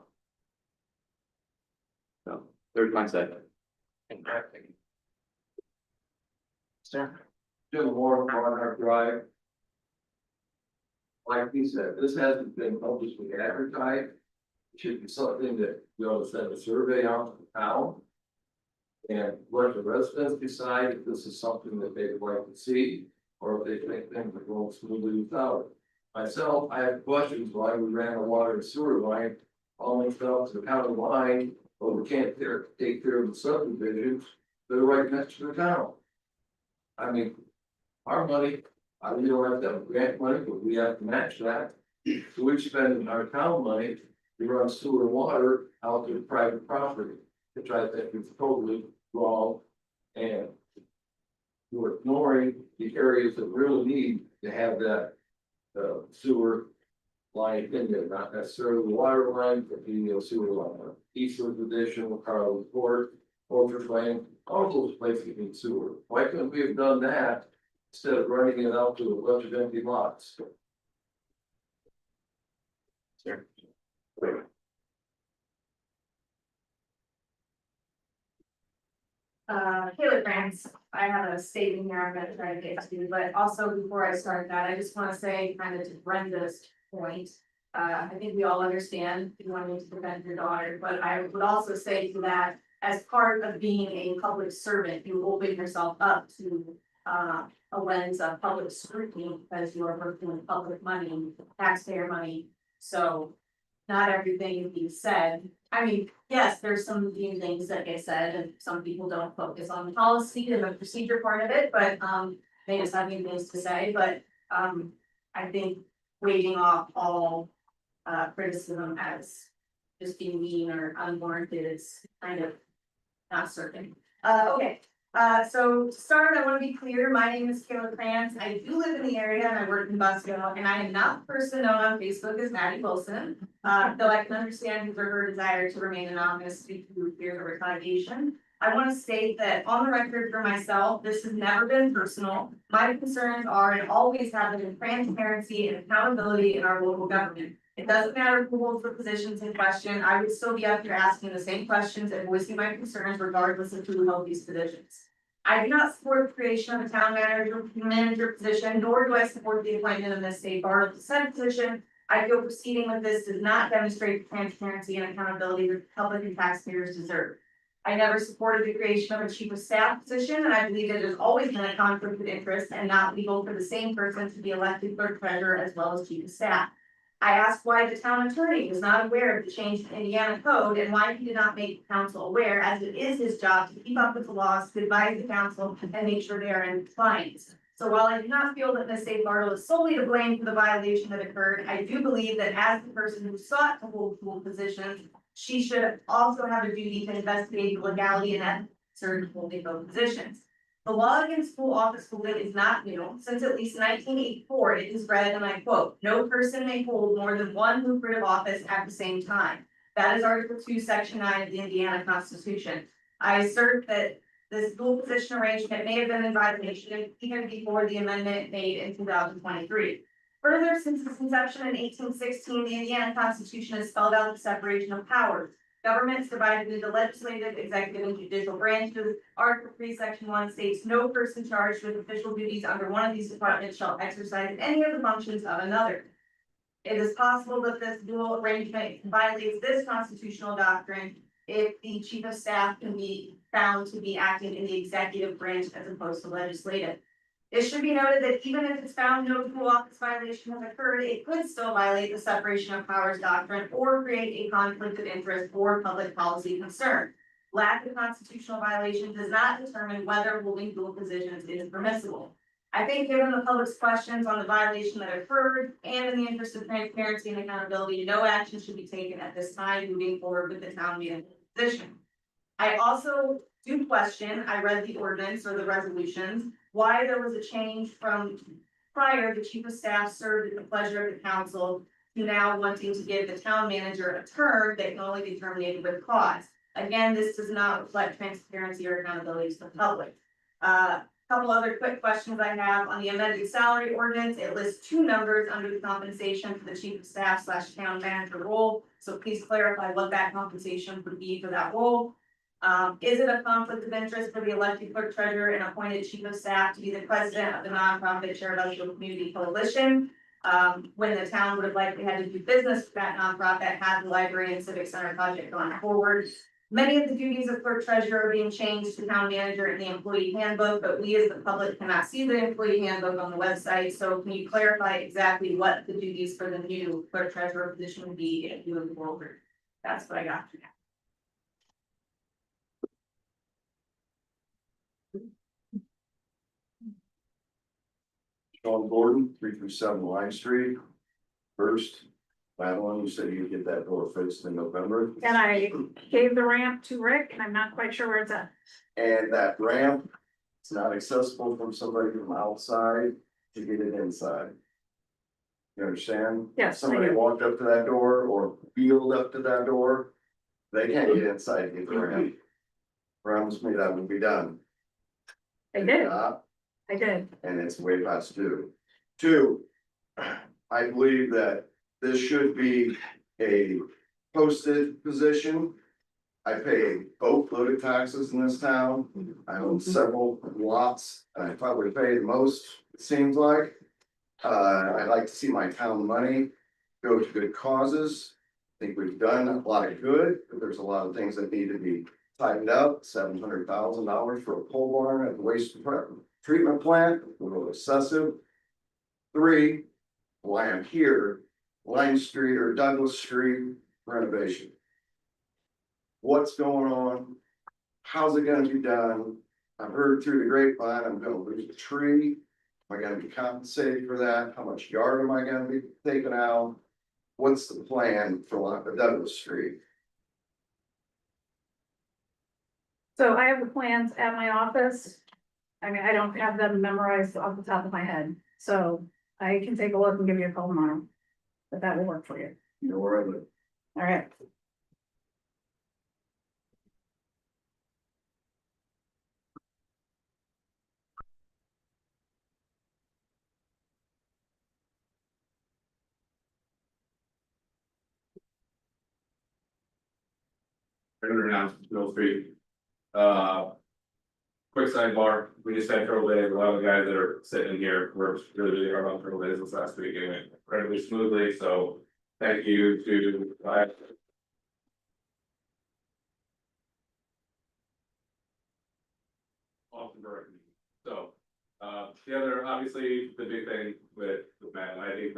So there's my segment. Sir? Jim Moore, Barnhart Drive. Like he said, this hasn't been publicly advertised. It should be something that we ought to send a survey out to the town. And let the residents decide if this is something that they would like to see, or if they think things are going smoothly without it. Myself, I have questions why we ran a water and sewer line almost up to the county line, but we can't take care of the subdivisions that are right next to the town. I mean, our money, we don't have to have grant money, but we have to match that. So we're spending our town money to run sewer and water out to private property, which I think is totally wrong. And we're ignoring the areas that really need to have that sewer line in there, not necessarily the water line, but the sewer line. Eastwood Addition, Carlos Court, Orchard Lane, all those places need sewer. Why couldn't we have done that instead of running it out to a bunch of empty lots? Sure. Kayla Grants, I have a statement here I'm gonna try to get to, but also before I start that, I just wanna say kind of to Brenda's point. I think we all understand you wanting to defend your daughter, but I would also say to that, as part of being a public servant, you open yourself up to a lens of public scrutiny because you are working with public money, taxpayer money. So not everything is being said. I mean, yes, there's some few things like I said, and some people don't focus on the policy and the procedure part of it, but may just have new things to say, but, I think waging off all, criticism as just being mean or unwarranted is kind of not certain. Okay, so to start, I wanna be clear, my name is Kayla Krantz, I do live in the area and I work in Buzzkill, and I am not the person known on Facebook as Maddie Wilson. Though I can understand his or her desire to remain anonymous due to fear of retaliation. I wanna state that on the record for myself, this has never been personal. My concerns are and always have been transparency and accountability in our local government. It doesn't matter who holds the positions in question, I would still be up here asking the same questions and voicing my concerns regardless of who held these positions. I do not support the creation of a town manager position, nor do I support the appointment of Ms. State Bartle to said position. I feel proceeding with this does not demonstrate the transparency and accountability that the public and taxpayers deserve. I never supported the creation of a chief of staff position, and I believe it has always been a conflict of interest and not legal for the same person to be elected clerk treasurer as well as chief of staff. I asked why the town attorney was not aware of the change in Indiana code and why he did not make the council aware, as it is his job to keep up with the laws, to advise the council and make sure they are in compliance. So while I do not feel that Ms. State Bartle is solely to blame for the violation that occurred, I do believe that as the person who sought to hold dual positions, she should also have a duty to investigate the legality and ethics of certain holding both positions. The law against school office holding is not new. Since at least 1984, it is read, and I quote, "No person may hold more than one lucrative office at the same time." That is Article 2, Section 9 of the Indiana Constitution. I assert that this dual position arrangement may have been in violation even before the amendment made in 2023. Further, since its inception in 1816, the Indiana Constitution has spelled out the separation of powers. Government is divided into legislative, executive, and judicial branches. Article 3, Section 1 states, "No person charged with official duties under one of these departments shall exercise any of the functions of another." It is possible that this dual arrangement violates this constitutional doctrine if the chief of staff can be found to be acting in the executive branch as opposed to legislative. It should be noted that even if it's found no dual office violation has occurred, it could still violate the separation of powers doctrine or create a conflict of interest or public policy concern. Lack of constitutional violation does not determine whether holding dual positions is permissible. I think given the public's questions on the violation that occurred and in the interest of transparency and accountability, no action should be taken at this time moving forward with the town manager position. I also do question, I read the ordinance or the resolutions, why there was a change from prior, the chief of staff served at the pleasure of the council to now wanting to give the town manager a term that can only be terminated with cause. Again, this does not reflect transparency or accountability to the public. Couple other quick questions I have on the amended salary ordinance. It lists two numbers under the compensation for the chief of staff / town manager role. So please clarify what that compensation would be for that role. Is it a conflict of interest for the elected clerk treasurer and appointed chief of staff to be the president of the nonprofit Cherubusco Community Coalition? When the town would have likely had to do business with that nonprofit had the library and civic center project going forward. Many of the duties of clerk treasurer are being changed to town manager in the employee handbook, but we as the public cannot see the employee handbook on the website. So can you clarify exactly what the duties for the new clerk treasurer position would be if you move forward? That's what I got. Sean Gordon, 337 Line Street. First, Madeline, you said you'd get that door fixed in November. And I gave the ramp to Rick, and I'm not quite sure where it's at. And that ramp, it's not accessible from somebody from outside to get it inside. You understand? Yes, I Somebody do. walked up to that door or wheeled up to that door, they can't get inside to get the ramp. Promise me that will be done. I did, Uh, I did. And it's way past due. Two, I believe that this should be a posted position. I pay boatload of taxes in this town. I own several lots, and I probably pay the most, it seems like. I'd like to see my town money go to good causes. I think we've done a lot of good, but there's a lot of things that need to be tightened up. $700,000 for a pole barn at the waste treatment plant, a little excessive. Three, why I'm here, Line Street or Douglas Street renovation. What's going on? How's it gonna be done? I've heard through the grapevine, I'm gonna lose a tree. Am I gonna be compensated for that? How much yard am I gonna be taking out? What's the plan for Douglas Street? So I have the plans at my office. I mean, I don't have them memorized off the top of my head, so I can take a look and give you a call tomorrow. But that will work for you. You're where I live. All right. Now, Mill Street. Quick sidebar, we just had Turtle Day, a lot of the guys that are sitting here worked really hard on Turtle Days this last week, and it went incredibly smoothly, so thank you to. Awesome work. So, the other, obviously, the big thing with Matt, I think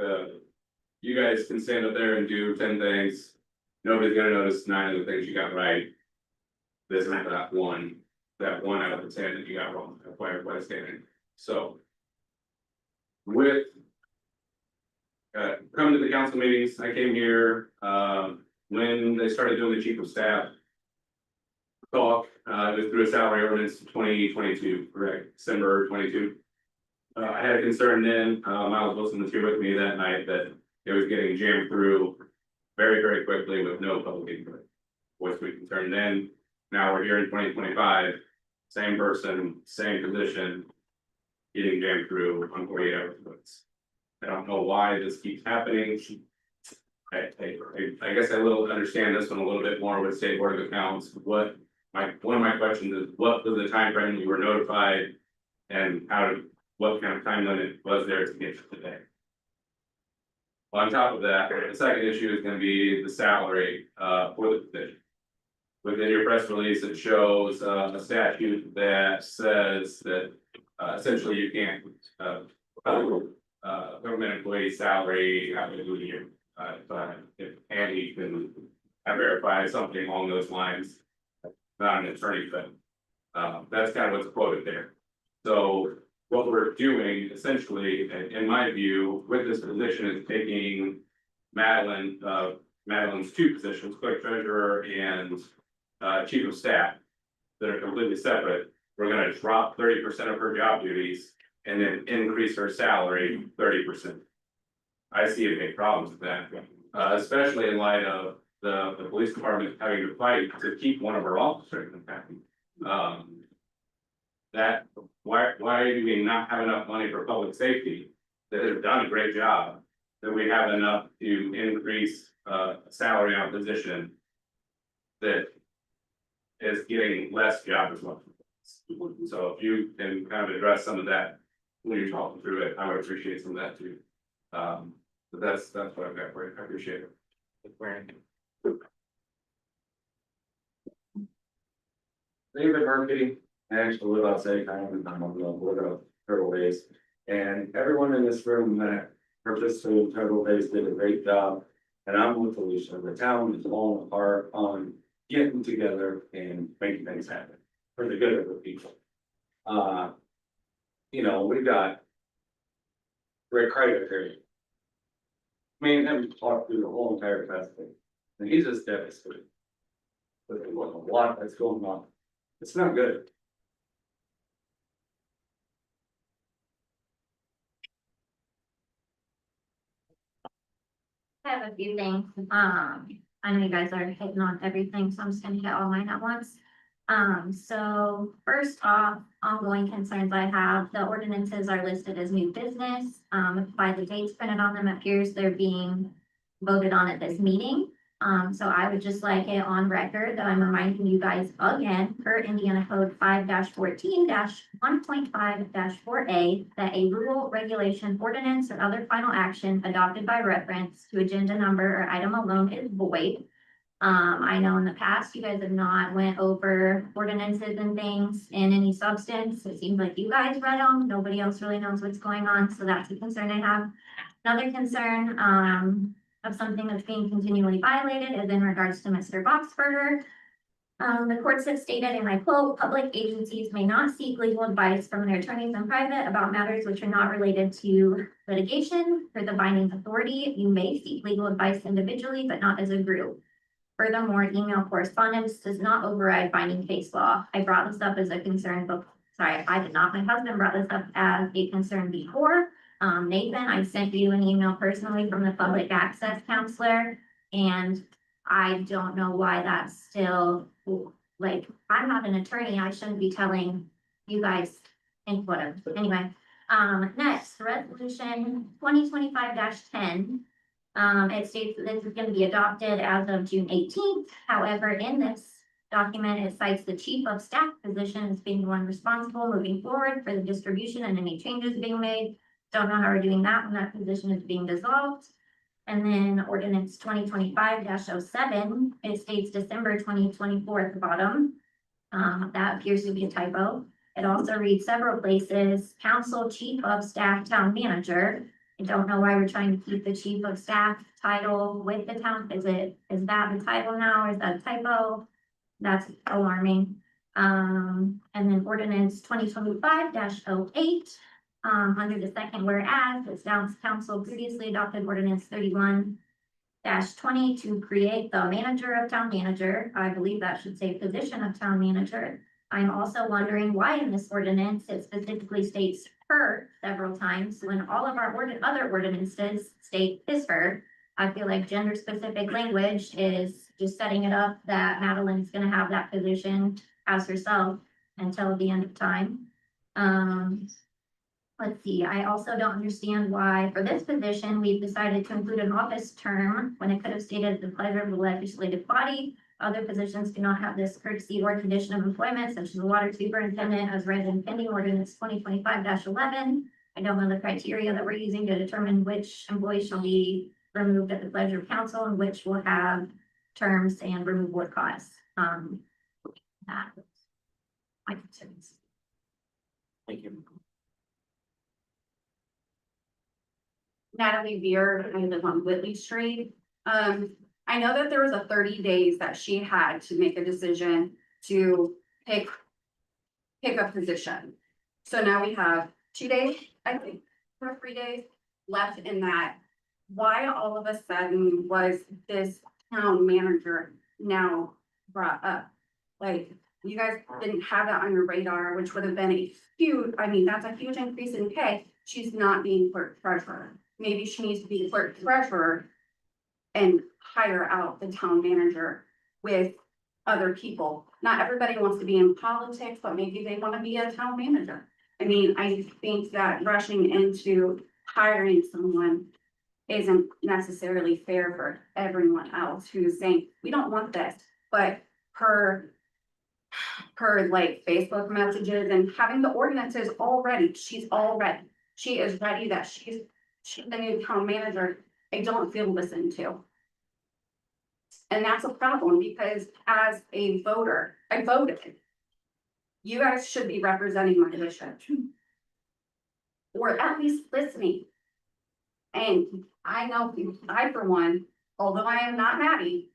you guys can stand up there and do 10 things. Nobody's gonna notice 9 of the things you got right. This is that one out of the 10 that you got wrong, that's why everybody's standing, so. With. Coming to the council meetings, I came here, when they started doing the chief of staff. Talk, it was through a salary ordinance 2022, correct, December 22. I had a concern then, Miles Wilson was here with me that night, that it was getting jammed through. Very quickly with no public input. Voice we concerned then, now we're here in 2025, same person, same position. Getting jammed through on 48 hours votes. I don't know why this keeps happening. I guess I will understand this one a little bit more with State Board of Accounts, one of my questions is, what was the time frame you were notified? And what kind of time limit was there to get to today? On top of that, the second issue is gonna be the salary, for the position. Within your press release, it shows, a statute that says that, essentially you can't, government employee salary after the year. If Andy can verify something along those lines, not an attorney, but, that's kind of what's quoted there. So what we're doing essentially, in my view, with this position is taking Madeline's 2 positions, clerk treasurer and chief of staff, that are completely separate. We're gonna drop 30% of her job duties and then increase her salary 30%. I see a big problem with that, especially in light of the police department having to fight to keep one of our officers in fact. Why do we not have enough money for public safety that have done a great job? That we have enough to increase salary on a position that is getting less job as well. So if you can kind of address some of that when you're talking through it, I would appreciate some of that too. But that's what I've got for you. I appreciate it. David Murphy, I actually live outside kind of, I'm on the border of Turtle Days. And everyone in this room that participated in Turtle Days did a great job. And I'm with Alicia, the town is falling apart on getting together and making things happen for the good of the people. You know, we've got Rick Kreider here. Me and him talked through the whole entire festival, and he's just devastated. With a lot that's going on. It's not good. I have a few things. I know you guys are hitting on everything, so I'm just gonna hit all mine at once. So first off, ongoing concerns I have, the ordinances are listed as new business. By the dates printed on them, it appears they're being voted on at this meeting. So I would just like it on record that I'm reminding you guys again, per Indiana Code 5-14-1.5-4A, that a rule, regulation, ordinance, or other final action adopted by reference to agenda number or item alone is void. I know in the past, you guys have not went over ordinances and things in any substance. It seems like you guys read them. Nobody else really knows what's going on, so that's a concern I have. Another concern, of something that's being continually violated is in regards to Mr. Boxberger. The courts have stated, and I quote, "Public agencies may not seek legal advice from their attorneys in private about matters which are not related to litigation. For the binding authority, you may seek legal advice individually, but not as a group. Furthermore, email correspondence does not override binding case law. I brought this up as a concern, but sorry, I did not. My husband brought this up as a concern before. Nathan, I sent you an email personally from the public access counselor, and I don't know why that's still, like, I'm not an attorney. I shouldn't be telling you guys and whatever. Anyway, next, resolution 2025-10. It states that this is going to be adopted as of June 18th. However, in this document, it cites the chief of staff position as being the one responsible moving forward for the distribution and any changes being made. Don't know how we're doing that when that position is being dissolved. And then ordinance 2025-07, it states December 2024 at the bottom. That appears to be a typo. It also reads several places, council chief of staff town manager. I don't know why we're trying to keep the chief of staff title with the town. Is that the title now? Is that a typo? That's alarming. And then ordinance 2025-08. Under the second whereas, it's down council previously adopted ordinance 31-20 to create the manager of town manager. I believe that should say position of town manager. I'm also wondering why in this ordinance, it specifically states her several times when all of our other ordinances state is her. I feel like gender specific language is just setting it up that Madeline's gonna have that position as herself until the end of time. Let's see, I also don't understand why for this position, we've decided to include an office term when it could have stated the pleasure of the legislative body. Other positions do not have this courtesy or condition of employment, such as the water superintendent as read in pending ordinance 2025-11. I don't know the criteria that we're using to determine which employees shall be removed at the pleasure of council and which will have terms and removal costs. That was my concerns. Thank you. Natalie Beer, I live on Whitley Street. I know that there was a 30 days that she had to make a decision to pick a position. So now we have 2 days, I think, or 3 days left in that. Why all of a sudden was this town manager now brought up? Like, you guys didn't have that on your radar, which would have been a huge, I mean, that's a huge increase in pay. She's not being clerk treasurer. Maybe she needs to be clerk treasurer and hire out the town manager with other people. Not everybody wants to be in politics, but maybe they want to be a town manager. I mean, I think that rushing into hiring someone isn't necessarily fair for everyone else who's saying, we don't want this, but her like Facebook messages and having the ordinances already, she is ready that she's the new town manager. I don't feel listened to. And that's a problem because as a voter, I voted. You guys should be representing my district. Or at least listening. And I know, I for one, although I am not Maddie,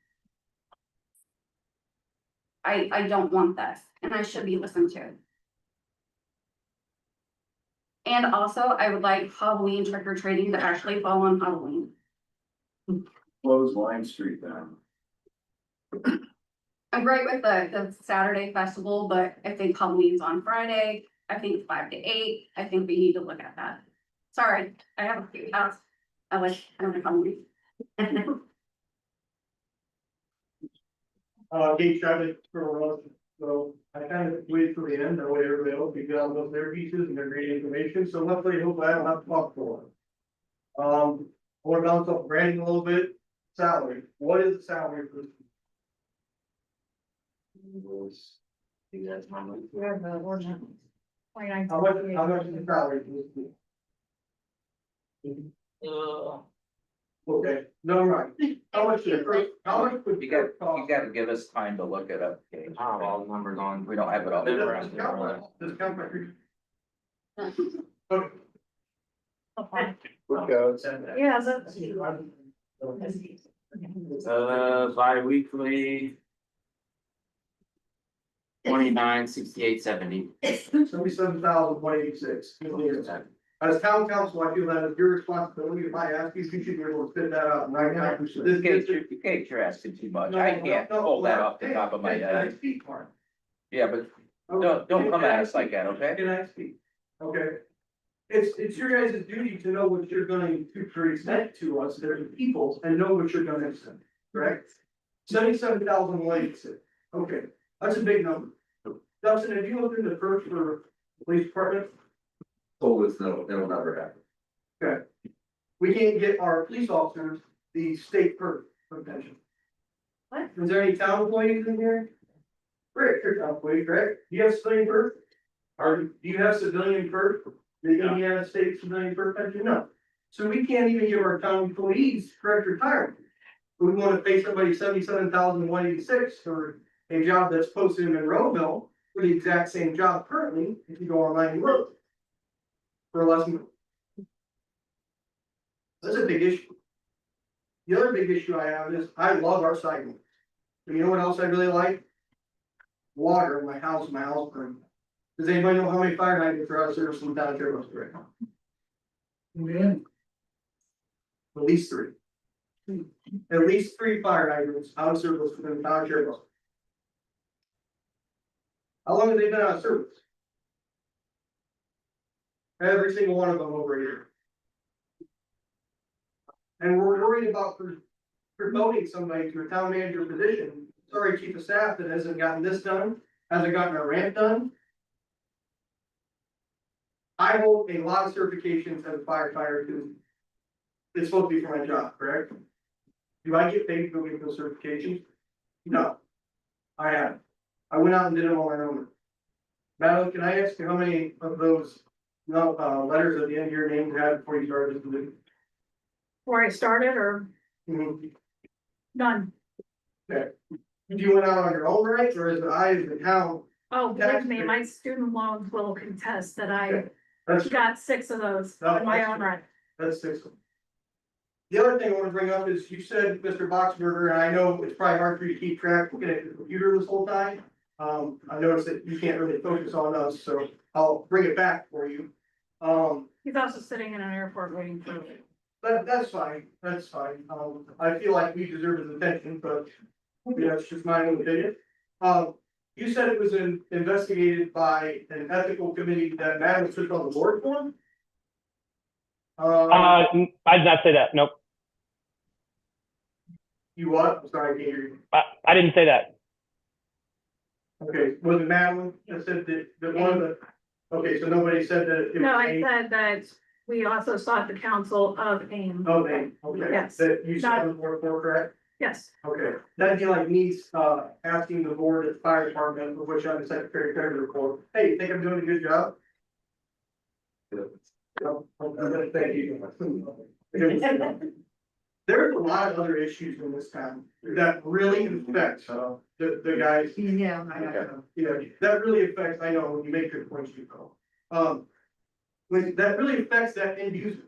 I don't want this and I should be listened to. And also, I would like Halloween trick or treating to actually fall on Halloween. Close Line Street down. I'm great with the Saturday festival, but I think Halloween's on Friday. I think 5 to 8. I think we need to look at that. Sorry, I have a few house. I like Halloween. Gage Travis for us, so I kind of waited for the end, that way everybody else can get all those their pieces and their great information, so luckily, hope I don't have to talk for them. We're down to branding a little bit, salary, what is the salary for? You guys want to- We have the ordinance. 29. How much is the salary? Okay, no, right, how much is it, how much would You it cost? gotta give us time to look it up. I don't have all the numbers on. We don't have it all. Discount factor. Okay. Yeah, that's. Bi-weekly. 296870. 77,186. As town council, I feel that is your responsibility. If I ask you, you should be able to spit that out right now. You're asking too much. I can't pull that off the top of my Can I head. speak, Mark? Yeah, but don't come at us like that, okay? Can I speak? Okay. It's your guys' duty to know what you're going to present to us, the people, and know what you're gonna send, correct? 77,186. Okay, that's a big number. Dustin, have you looked into the first for the police department? Told us no, it'll never happen. Okay. We can't get our police officers the state perk pension. What? Is there any town employees in here? Rick, you're town employee, correct? Do you have civilian perk? Or do you have civilian perk? The Indiana State civilian perk pension? No. So we can't even give our town employees correct retirement. We wanna pay somebody 77,186 for a job that's posted in Monroeville for the exact same job currently, if you go online and look. For less than. That's a big issue. The other big issue I have is I love our sidewalks. But you know what else I really like? Water in my house burns. Does anybody know how many fire hydrants are out of service in the town of Fairfield right now? Man. At least 3. At least 3 fire hydrants out of service within the town of Fairfield. How long have they been out of service? Every single one of them over a year. And we're worried about promoting somebody to a town manager position. Sorry, chief of staff, that hasn't gotten this done, hasn't gotten our ramp done. I hold a lot of certifications as a firefighter too. It's supposed to be for my job, correct? Do I get paid to go get those certifications? No. I haven't. I went out and did them on my own. Madeline, can I ask you how many of those letters at the end of your name you had before you started this position? Before I started or Mhm. none? Okay. You went out on your own right, or is it I as the town? Oh, believe me, my student loans will contest that I Okay. That's, got 6 of those on my own right. that's 6 of them. The other thing I wanna bring up is you said, Mr. Boxberger, and I know it's probably hard for you to keep track, looking at your computer this whole time. I noticed that you can't really focus on us, so I'll bring it back for you. He's also sitting in an airport waiting for me. That's fine, that's fine. I feel like we deserve his attention, but yeah, it's just my own opinion. You said it was investigated by an ethical committee that Matt was put on the board for? I did not say that, nope, You what? I'm sorry, I can't hear you. I didn't say that. Okay, was it Madeline that said that one of the, okay, so nobody said that. it was No, I AIM? said that we also sought the counsel of AIM. Oh, they, okay. Yes. That you said Not- was more for, correct? Yes, Okay, that'd be like me, asking the board at the fire department, of which I'm the secretary treasurer for, hey, you think I'm doing a good job? Thank you. There's a lot of other issues in this town that really affect, the guys. Yeah. Yeah, that really affects, I know, when you make good points, you call. When that really affects that end user.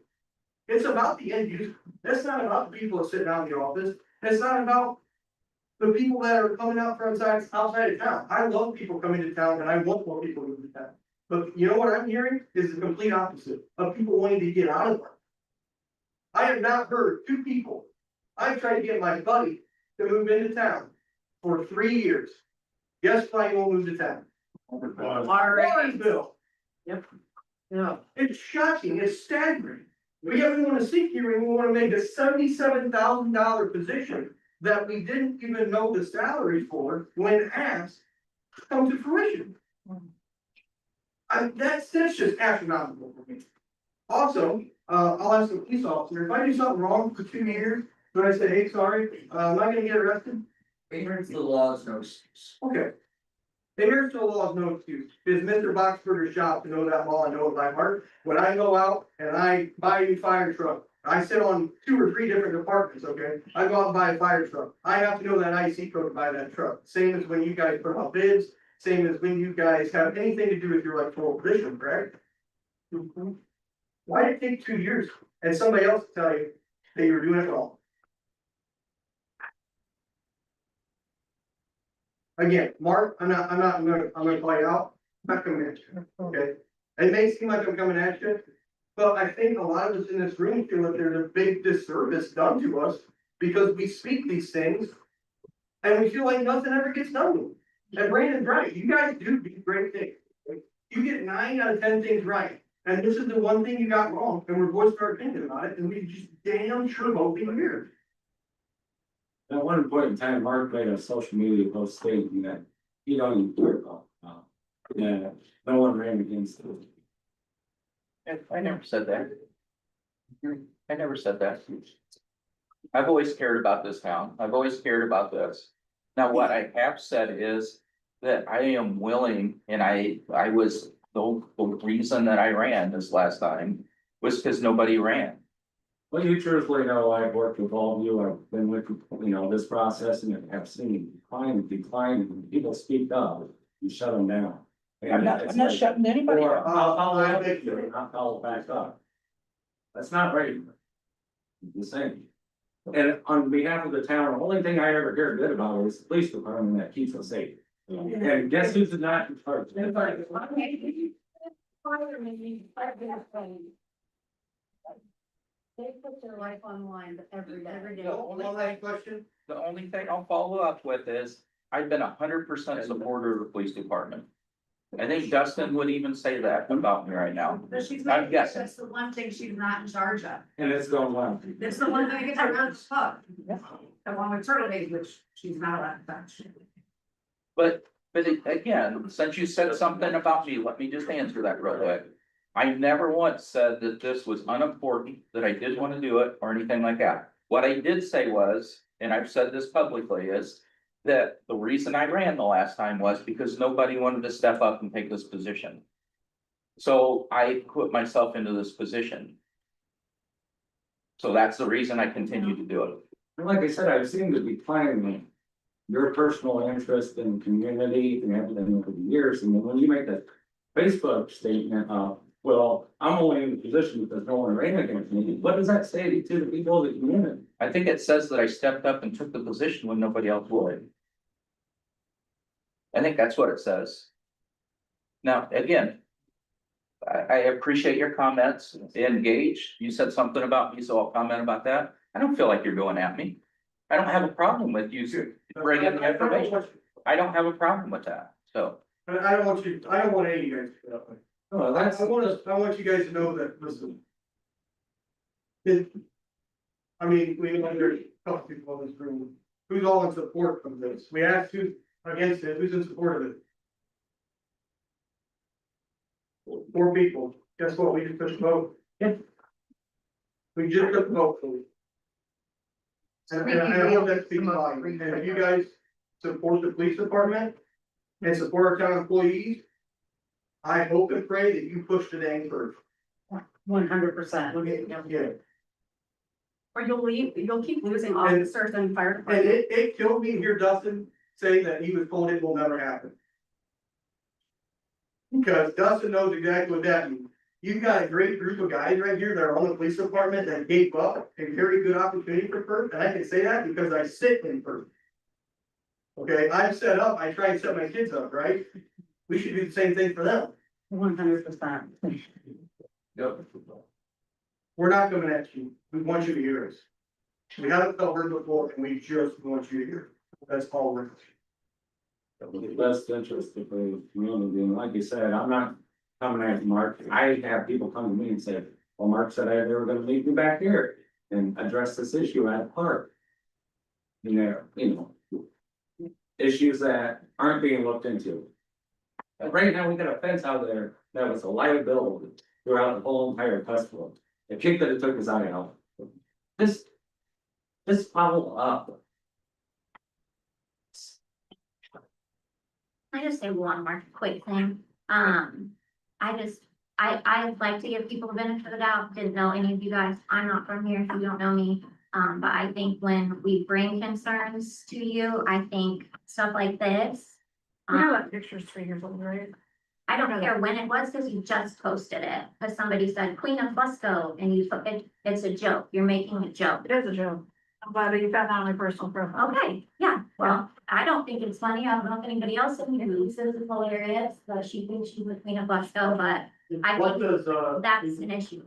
It's about the end user. That's not about the people that sit down in the office. It's not about the people that are coming out from outside of town. I love people coming to town and I want more people to come to town. But you know what I'm hearing is the complete opposite of people wanting to get out of it. I have not heard 2 people. I've tried to get my buddy to move into town for 3 years. Guess why he won't move to town? Warrensville. Yep. Yeah. It's shocking, it's staggering. We want to sit here and we want to make a $77,000 position that we didn't even know the salary for when asked come to fruition. That's just astronomical for me. Also, I'll ask the police officer, if I do something wrong for 2 years, do I say, hey, sorry, am I gonna get arrested? Ignorance of the law is no excuse. Okay. Adherence to the law is no excuse. It's Mr. Boxberger's job to know that law and know it by heart. When I go out and I buy a new fire truck, I sit on 2 or 3 different departments, okay? I go out and buy a fire truck. I have to know that IC code to buy that truck. Same as when you guys put out bids, same as when you guys have anything to do with your electoral position, correct? Why did it take 2 years and somebody else tell you that you were doing it wrong? Again, Mark, I'm gonna call you out, I'm not coming at you, okay? It may seem like I'm coming at you, but I think a lot of us in this room feel that there's a big disservice done to us because we speak these things and we feel like nothing ever gets done. And Brandon's right, you guys do great things. You get 9 out of 10 things right, and this is the one thing you got wrong, and we're voicing our opinion about it, and we just damn sure won't be here. At one point in time, Mark made a social media post stating that he don't even care about, yeah, no one ran against it. I never said that. I never said that. I've always cared about this town. I've always cared about this. Now, what I have said is that I am willing, and I was, the reason that I ran this last time was because nobody ran. Well, you truthfully know, I've worked with all of you, I've been with, this process and have seen decline, and people speak up, you shut them down. I'm not shutting anybody Or up. I'll follow up with you, and I'll follow back up. That's not right. The same. And on behalf of the town, the only thing I ever hear good about is the police department that keeps us safe. And guess who's not in charge? They put their life on the line every day. One last question. The only thing I'll follow up with is, I've been 100% supporter of the police department. I think Dustin would even say that about me right now. But she's I'm not, guessing. that's the one thing she's not in charge of. And it's going well. That's the one thing that gets her around the fuck. The one with turtle days, which she's not allowed to touch. But again, since you said something about me, let me just answer that real quick. I never once said that this was unimportant, that I didn't want to do it or anything like that. What I did say was, and I've said this publicly, is that the reason I ran the last time was because nobody wanted to step up and take this position. So I put myself into this position. So that's the reason I continue to do it. And like I said, I've seen the decline in your personal interest in community and everything over the years, and when you make that Facebook statement of, well, I'm only in the position because no one ran against me, what does that say to the people of the community? I think it says that I stepped up and took the position when nobody else would. I think that's what it says. Now, again, I appreciate your comments, engage. You said something about me, so I'll comment about that. I don't feel like you're going at me. I don't have a problem with you bringing the information. I don't have a problem with that, so. I don't want any of you guys to feel that way. Oh, I want you guys to know that, listen. I mean, we know there's a couple people in this room, who's all in support of this, we asked who's against it, who's in support of it? 4 people, guess what, we just took a vote. We just took a vote. And I hope that speaks volumes, and if you guys support the police department and support our town employees, I hope and pray that you push the dang first. 100%. Yeah, Or you'll keep losing officers and fire and department. it killed me to hear Dustin say that he was told it will never happen. Because Dustin knows exactly what that means. You've got a great group of guys right here that are on the police department that gave up a very good opportunity for first, and I can say that because I sit in first. Okay, I'm set up, I try and set my kids up, right? We should do the same thing for them. 100%. Yep. We're not coming at you, we want you to hear us. We haven't felt heard before, and we just want you to hear. That's all we're. The best interest of the community, and like you said, I'm not coming at Mark, I have people come to me and say, well, Mark said they were gonna meet me back here and address this issue at the park. Issues that aren't being looked into. But right now, we got a fence out there that was a liability throughout the whole entire festival. The kid that took his eye out. This follow up. I just say one more quick thing. I'd like to give people the benefit of the doubt. Didn't know any of you guys. I'm not from here, if you don't know me. But I think when we bring concerns to you, I think stuff like this. You know that picture's 3 years old, right? I don't care when it was, because you just posted it, because somebody said Queen of Fusco, and you took it, it's a joke, you're making a joke. It is a joke. I'm glad that you found that on my personal profile. Okay, yeah, well, I don't think it's funny. I don't know if anybody else in here thinks it's hilarious, but she thinks she's with Queen of Glasgow, but I What think does, that's an issue.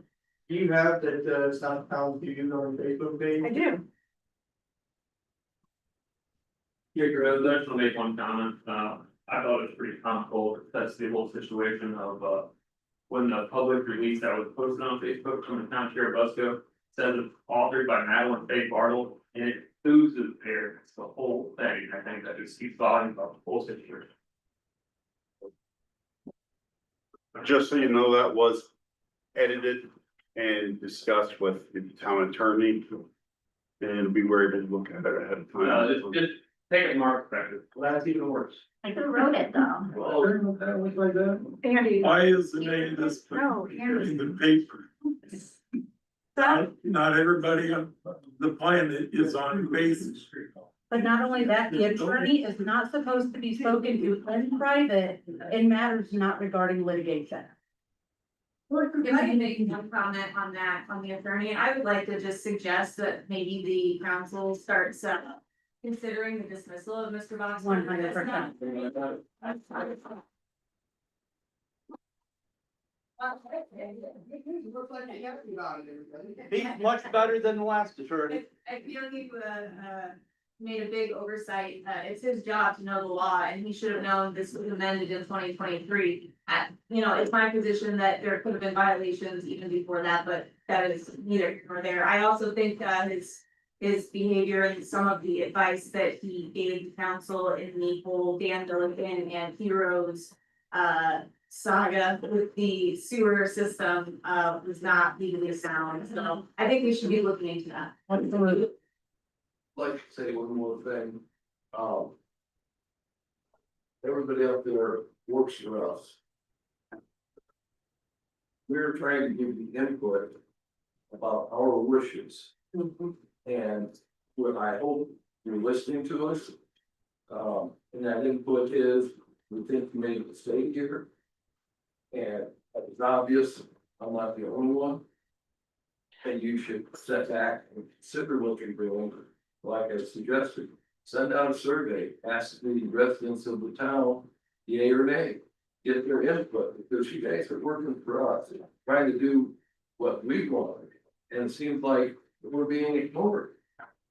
do you have that, South Town, do you know on Facebook page? I do. Yeah, Greg, I just want to make one comment. I thought it was pretty comical. That's the whole situation of, when the public release that was posted on Facebook from the town of Busco says it's authored by Madeline Faye Bartle, and it oozes there. It's the whole thing. I think that just speaks volumes about the whole situation. Just so you know, that was edited and discussed with the town attorney. And we were able to look at it ahead of time. Just take it from our perspective. Well, that's even worse. Like, who wrote it though? Well, that looks like that. Andy. Why is the name of this No, in the paper? Not everybody on the planet is on Facebook. But not only that, the attorney is not supposed to be spoken to in private in matters not regarding litigation. If I can make one comment on that, on the attorney, I would like to just suggest that maybe the council starts considering the dismissal of Mr. Box. 100%. He's much better than the last attorney. I feel he made a big oversight. It's his job to know the law, and he should have known this was amended in 2023. It's my position that there could have been violations even before that, but that is neither here nor there. I also think his behavior and some of the advice that he gave to council in the whole Dan Milliken and Heroes saga with the sewer system was not legally sound. So I think we should be looking into that. Like to say one more thing. Everybody out there works for us. We're trying to give the input about our wishes. And what I hope you're listening to us. And that input is, we think you made a mistake here. And it's obvious, I'm not the only one. And you should step back and consider what you're doing. Like I suggested, send out a survey, ask the residents of the town, yea or nay, get their input, because you guys are working for us, trying to do what we want. And it seems like we're being ignored.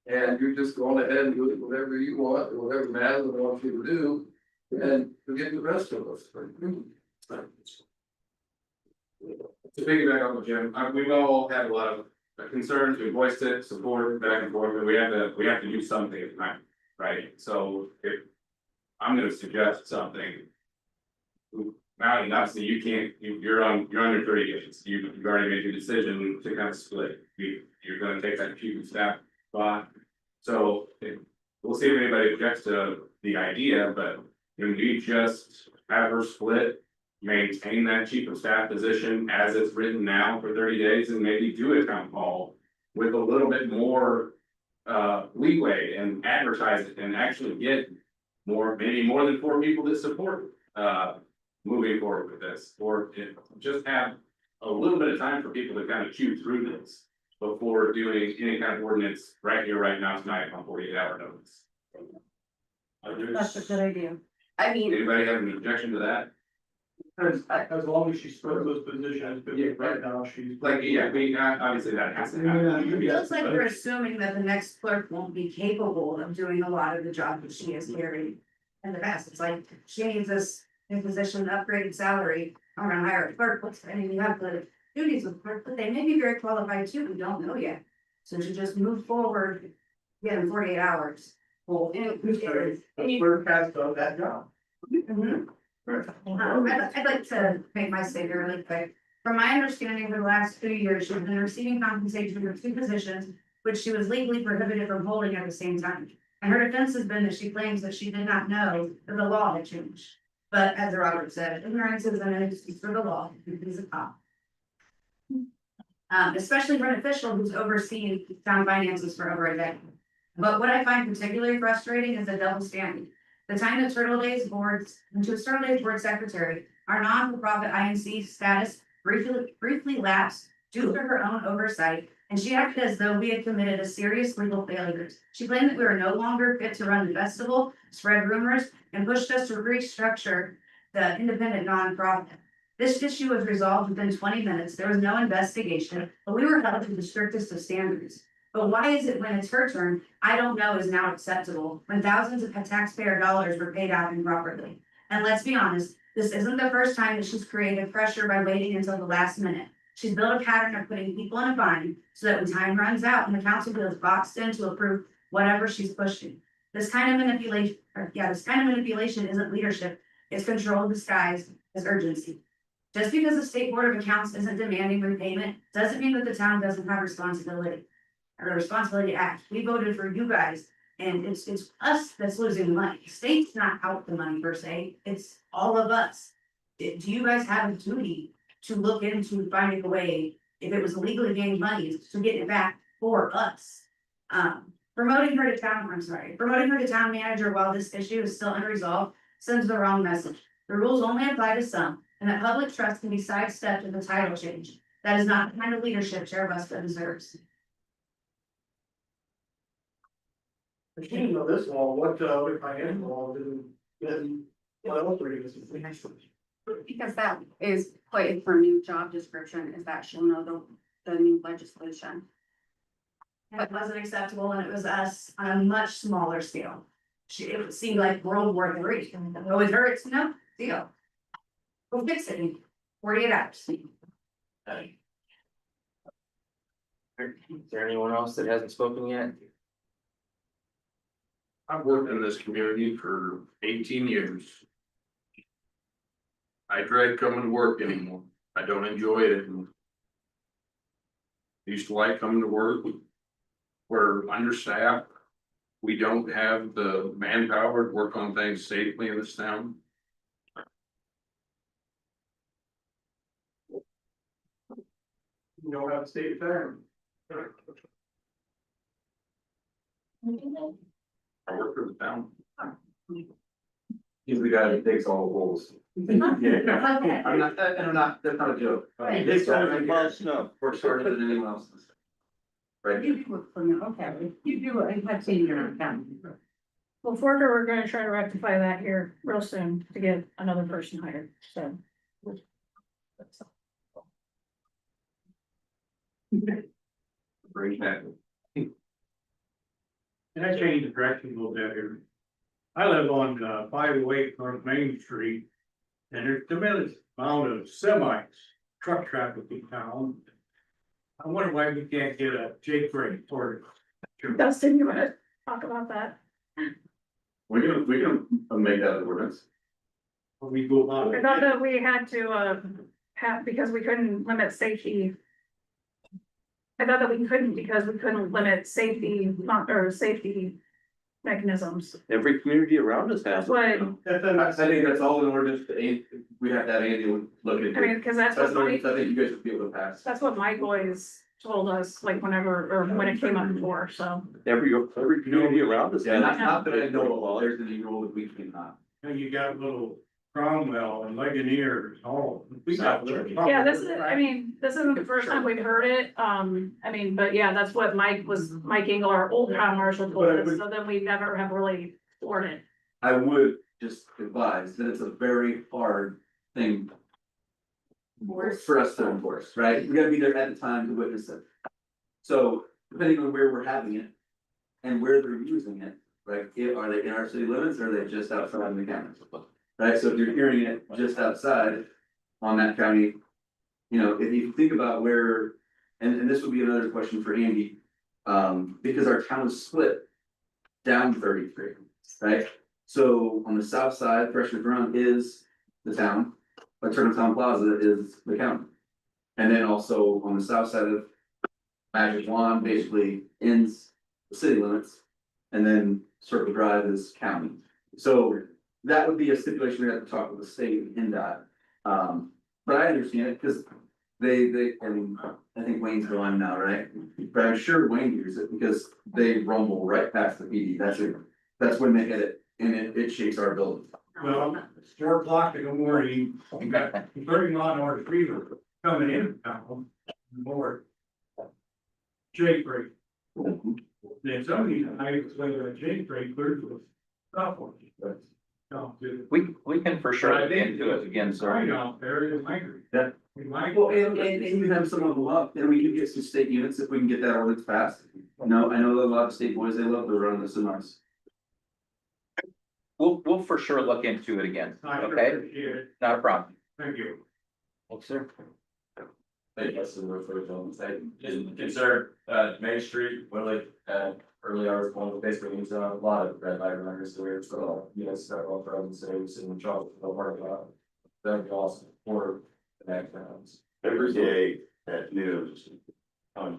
And you're just going ahead and doing whatever you want, or whatever Madeline wants you to do, and forget the rest of us. To piggyback on the Jim, we've all had a lot of concerns, we voiced it, support, back and forth, but we have to do something at the time, right? So if I'm gonna suggest something. Now, obviously, you can't, you're under 30 days, you've already made your decision to kind of split, you're gonna take that chief of staff spot. So we'll see if anybody objects to the idea, but when we just have her split. Maintain that chief of staff position as it's written now for 30 days and maybe do a town hall with a little bit more leeway and advertise it and actually get maybe more than 4 people that support moving forward with this, or just have a little bit of time for people to kind of chew through this before doing any kind of ordinance right here, right now, tonight on 48-hour notice. That's a good idea. I mean, Anybody have an objection to that? As long as she split those positions, but right now she's. Like, yeah, obviously that has to happen. It feels like we're assuming that the next clerk won't be capable of doing a lot of the job that she has carried in the past. It's like, she needs this new position, upgraded salary, I'm gonna hire a clerk, you have the duties of clerk, but they may be very qualified too, we don't know yet. So to just move forward, in 48 hours. Well, The clerk has done that job. I'd like to make my statement really quick. From my understanding, for the last 2 years, she's been receiving compensation for 2 positions, which she was legally prohibited from holding at the same time. And her defense has been that she claims that she did not know that the law had changed. But as Robert said, ignorance is an excuse for the law, he's a cop. Especially for an official who's overseen town finances for over a decade. But what I find particularly frustrating is the double standard. The time that Turtle Days board secretary, our non-for-profit INC status briefly lapsed due to her own oversight and she acted as though we had committed a serious legal failures. She claimed that we were no longer fit to run the festival, spread rumors, and pushed us to restructure the independent nonprofit. This issue was resolved within 20 minutes. There was no investigation, but we were held to the strictest of standards. But why is it when it's her turn, I don't know is now acceptable, when thousands of taxpayer dollars were paid out improperly? And let's be honest, this isn't the first time that she's created pressure by waiting until the last minute. She's built a pattern of putting people in a bind so that when time runs out and the council feels boxed in to approve whatever she's pushing. This kind of manipulation isn't leadership, it's control disguised as urgency. Just because the state board of accounts isn't demanding repayment, doesn't mean that the town doesn't have responsibility. Or the responsibility to act. We voted for you guys, and it's us that's losing the money. The state's not out the money per se, it's all of us. Do you guys have a duty to look into finding a way, if it was illegally gained money, to get it back for us? Promoting her to town manager while this issue is still unresolved sends the wrong message. The rules only apply to some, and that public trust can be sidestepped with a title change. That is not the kind of leadership Cherubusco deserves. The king of this law, what if I am law, then what else are you gonna say? Because that is put for new job description, is that she'll know the new legislation. And it wasn't acceptable, and it was us on a much smaller scale. It seemed like World War III. Oh, it hurts, no, deal. We'll fix it in 48 hours. Is there anyone else that hasn't spoken yet? I've worked in this community for 18 years. I dread coming to work anymore. I don't enjoy it anymore. Used to like coming to work. We're understaffed. We don't have the manpower to work on things safely in this town. You don't have a state fair. I work for the town. He's the guy that takes all the holes. Yeah, I'm not, that's not a joke. Right. They started with snow, we're smarter than anyone else. Right? You do it for me, okay, you do it, I've seen your account. Well, Forker, we're gonna try to rectify that here real soon to get another person hired, so. Bring back. Can I change the direction a little bit here? I live on 508 North Main Street. And there's tremendous amount of semis, truck traffic in town. I wonder why we can't get a Jake rate for. Dustin, you wanna talk about that? We can make that an ordinance. When we go about I it. thought that we had to, have, because we couldn't limit safety. I thought that we couldn't because we couldn't limit safety, or safety mechanisms. Every community around us has. That's what, I think that's all in ordinance, we have to have Andy look into. I mean, cause that's what ordinance Mike, I think you guys would be able to pass. that's what Mike always told us, like whenever, or when it came up before, so. Every community around us. Yeah, Not that I know of, there's any rule that we cannot. And you got little Cromwell and Ligonier, all. We got. Yeah, this is, I mean, this isn't the first time we've heard it, I mean, but yeah, that's what Mike Engel, our old town marshal told us, so then we never have really explored it. I would just advise that it's a very hard thing for us to enforce, right? We gotta be there at the time to witness it. So depending on where we're having it and where they're using it, right? Are they in our city limits or are they just outside the county? Right, so if you're hearing it just outside on that county, you know, if you think about where, and this would be another question for Andy. Because our town is split down 33, right? So on the south side, Freshman Run is the town, but Turner Town Plaza is the county. And then also on the south side of Magic Wand basically ends the city limits. And then Circle Drive is county. So that would be a stipulation we have to talk with the state and NDOT. But I understand it because I mean, I think Wayne's gone now, right? But I'm sure Wayne hears it because they rumble right past the PD. That's when they hit it and it shakes our building. Well, it's 4 o'clock in the morning, you got 30 mile an hour fever coming in town. More. J break. There's only, I was whether a J break cleared was stop one. No, dude. We can for sure look into it again, Right so. out there is angry. Yeah. We might. Well, and you have some of them up, then we can get some state units if we can get that ordinance passed. No, I know that a lot of state boys, they love to run the semis. We'll for sure look into it again, okay? Not a problem. Thank you. Thanks, sir. Hey, that's the real first one, say, is concerned, Main Street, Willie, early hours, one of the basement needs a lot of red light runners there, so, you know, several friends, saves and trouble, they'll work out. That'd be awesome for the next rounds. Every day at noon on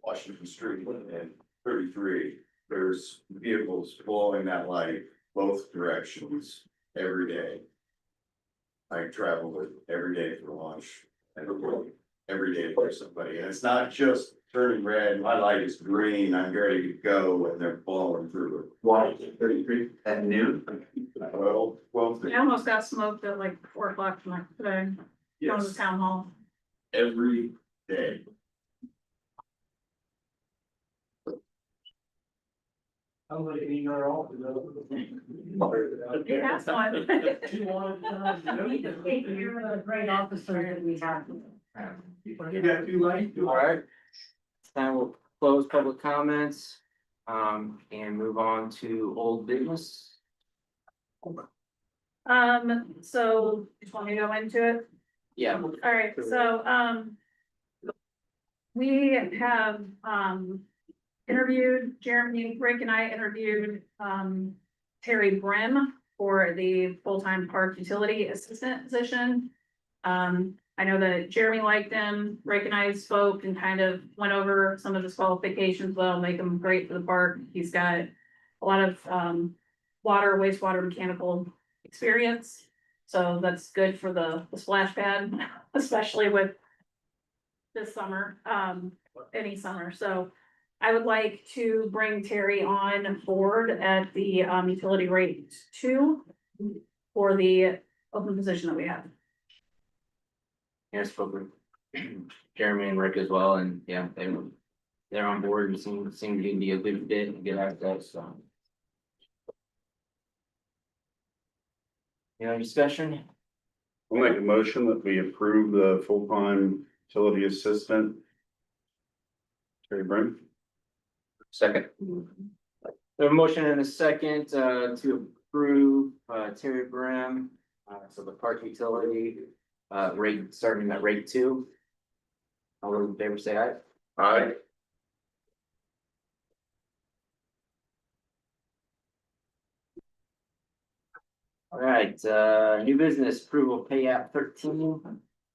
Washington Street and 33, there's vehicles blowing that light both directions every day. I travel with every day for lunch and every day for somebody, and it's not just turning red, my light is green, I'm ready to go, and they're blowing through it. Why, 33 at noon? Well, I almost got smoked at like 4 o'clock tonight today, going to the town hall. every day. I'm like, you are all. Yeah, that's fine. You're a great officer that we have. You got 2 lights? All right. Now we'll close public comments, and move on to old business. So just want me to go into it? Yeah. All right, so, we have, interviewed, Jeremy, Rick and I interviewed, Terry Brim for the full-time park utility assistant position. I know that Jeremy liked him, Rick and I spoke and kind of went over some of his qualifications, that'll make him great for the park. He's got a lot of, water, wastewater, mechanical experience. So that's good for the splash pad, especially with this summer, any summer. So I would like to bring Terry on board at the utility rate 2 for the open position that we have. Yeah, I spoke with Jeremy and Rick as well, and yeah, they're on board and seem to be a good fit and good access, so. Any other discussion? I'll make a motion that we approve the full-time utility assistant. Terry Brim. Second. We have a motion and a second to approve Terry Brim, so the park utility rate, starting at rate 2. All those in favor say aye. Aye. All right, new business approval pay app 13.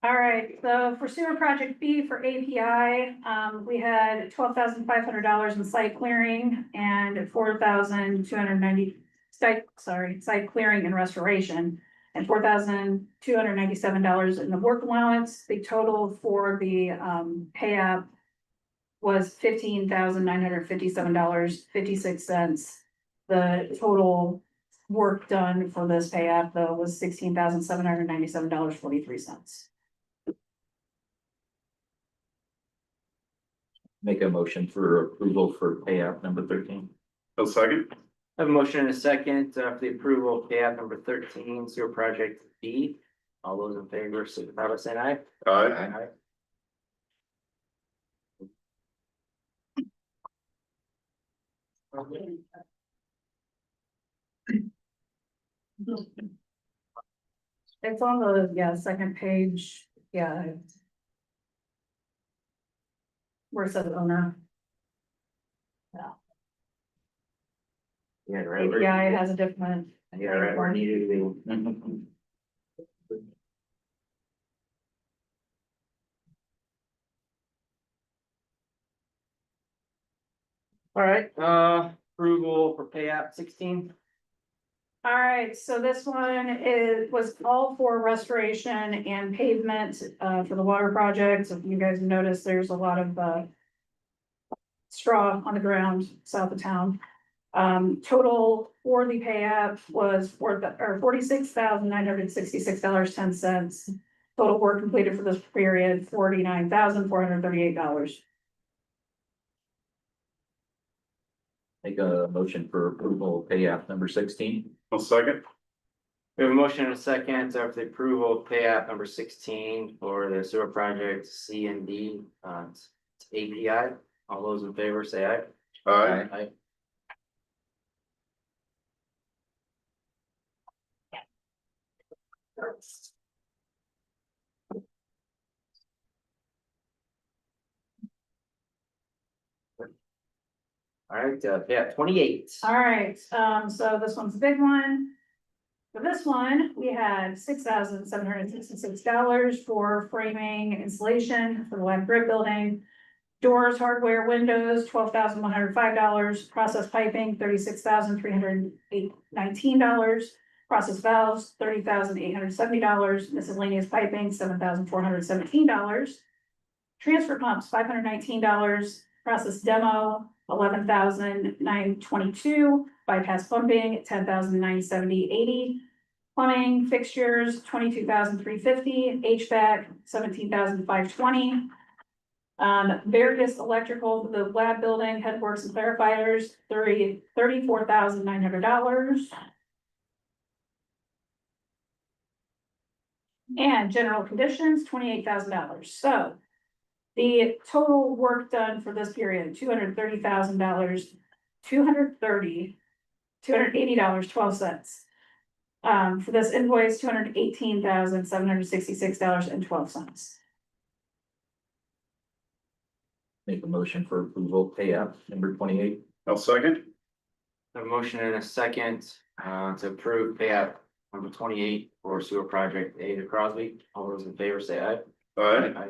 All right, so for sewer project B for API, we had $12,500 in site clearing and 4,290 site clearing and restoration, and $4,297 in the work allowance. The total for the pay app was $15,957.56. The total work done for this pay app though was $16,797.43. Make a motion for approval for pay app number 13. A second. I have a motion and a second for the approval of pay app number 13, sewer project B. All those in favor, signify by saying aye. Aye. It's on the, second page, where it says owner. Yeah, right. API has a different. Yeah, right, where needed to be. All right, approval for pay app 16. All right, so this one was all for restoration and pavement, for the water project. So if you guys notice, there's a lot of, straw on the ground south of town. Total for the pay app was $46,966.10. Total work completed for this period, $49,438. Make a motion for approval of pay app number 16. I'll second. We have a motion and a second to the approval of pay app number 16 for the sewer project C and D, it's API. All those in favor say aye. Aye. Aye. All right, yeah, 28. All right, so this one's a big one. For this one, we had $6,766 for framing and installation for the Web Brick Building. Doors, hardware, windows, $12,105, process piping, $36,319, process valves, $30,870, miscellaneous piping, $7,417. Transfer pumps, $519, process demo, $11,922, bypass pumping, $10,970.80. Plumbing fixtures, $22,350, HVAC, $17,520. Various electrical, the lab building, headworks and clarifiers, $34,900. And general conditions, $28,000. So the total work done for this period, $280.12. For this invoice, $218,766.12. Make a motion for approval of pay app number 28. I'll second. A motion and a second, to approve pay app number 28 for sewer project A to Crosby. All those in favor say aye. Aye.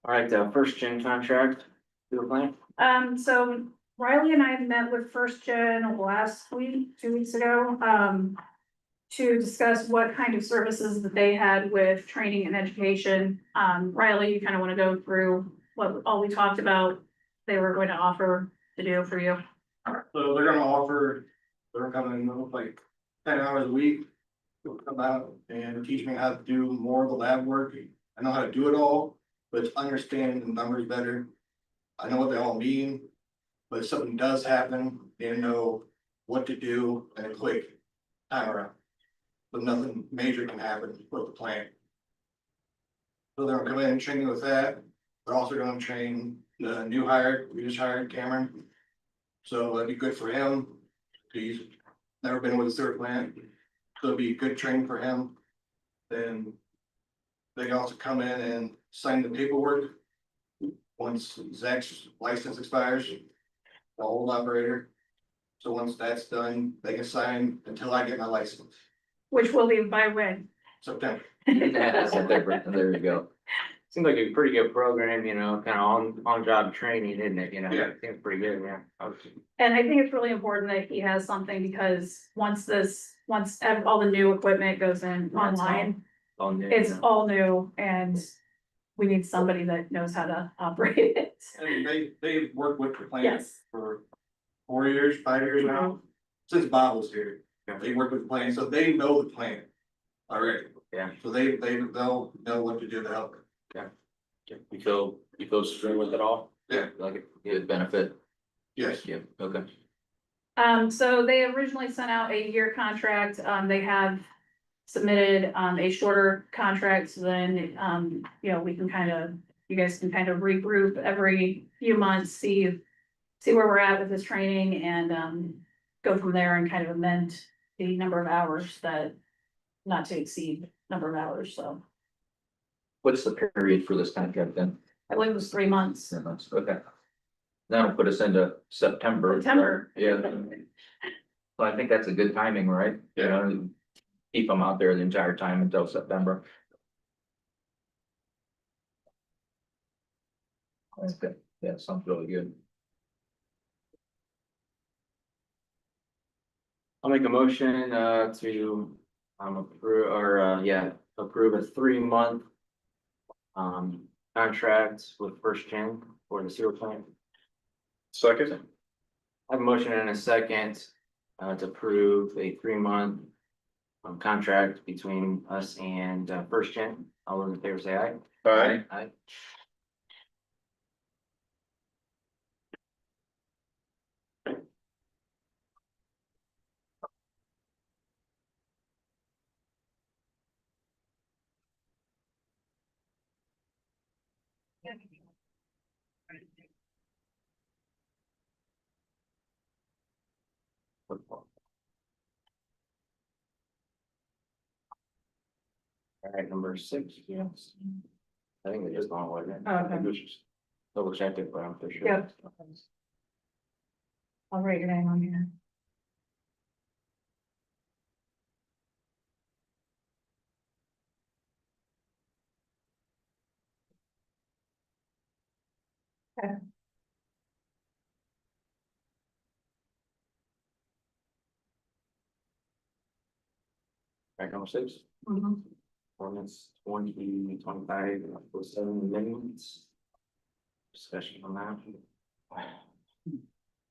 All right, first gen contract, sewer plant. So Riley and I met with First Gen last week, 2 weeks ago, to discuss what kind of services that they had with training and education. Riley, you kind of want to go through what all we talked about they were going to offer to do for you. So they're gonna offer, they're coming like 10 hours a week. They'll come out and teach me how to do more of the lab work. I know how to do it all, but it's understanding the numbers better. I know what they all mean, but if something does happen, they know what to do in a quick time around. But nothing major can happen with the plant. So they're gonna come in and train me with that. They're also gonna train the new hire, we just hired Cameron. So that'd be good for him. He's never been with a sewer plant, so it'd be good training for him. Then they can also come in and sign the paperwork. Once Zach's license expires, the old operator. So once that's done, they can sign until I get my license, Which will be by when? September. Yeah, so there you go. Seems like a pretty good program, you know, kind of on job training, isn't it? You know, Yeah. seems pretty good, yeah. And I think it's really important that he has something because once all the new equipment goes in online, All new, it's yeah. all new and we need somebody that knows how to operate it. I mean, they've worked with the plant Yes. for 4 years, 5 years now, since Bob was here. Yeah. They work with the plant, so they know the plant already. Yeah. So they'll know what to do to help. You feel straight with it all? Yeah. Like it good benefit? Yes. Yeah, okay. So they originally sent out a year contract. They have submitted, a shorter contract, so then, you know, you guys can kind of regroup every few months, see where we're at with this training and, go from there and kind of amend the number of hours that not to exceed number of hours, so What's the period for this contract then? I believe it was 3 months. 3 months, okay. That'll put us into September. September. Yeah. Well, I think that's a good timing, right? You know, keep them out there the entire time until September. That's good. Yeah, sounds really good. I'll make a motion, to, approve a 3-month. Contract with First Gen for the sewer plant. Second. I have a motion and a second, to approve a 3-month contract between us and First Gen. All those in favor say aye. Aye. Aye. All right, number 6, yes. I think it is long, wasn't it? Okay. Double check it, but I'm for sure. Yep. I'll write your name on here. Okay. Right, number 6. Mhm. Ordinance 2025 07 amendments. Discussion on that.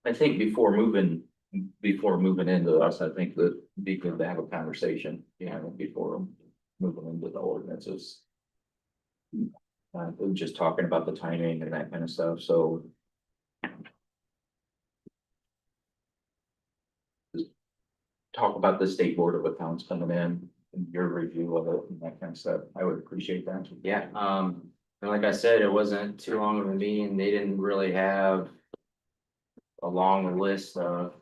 I think before moving into us, I think that be good to have a conversation, you know, before moving into the ordinances. We're just talking about the timing and that kind of stuff, so. Talk about the state board of accounts coming in and your review of it and that kind of stuff. I would appreciate that. Yeah, and like I said, it wasn't too long of a meeting. They didn't really have a long list of,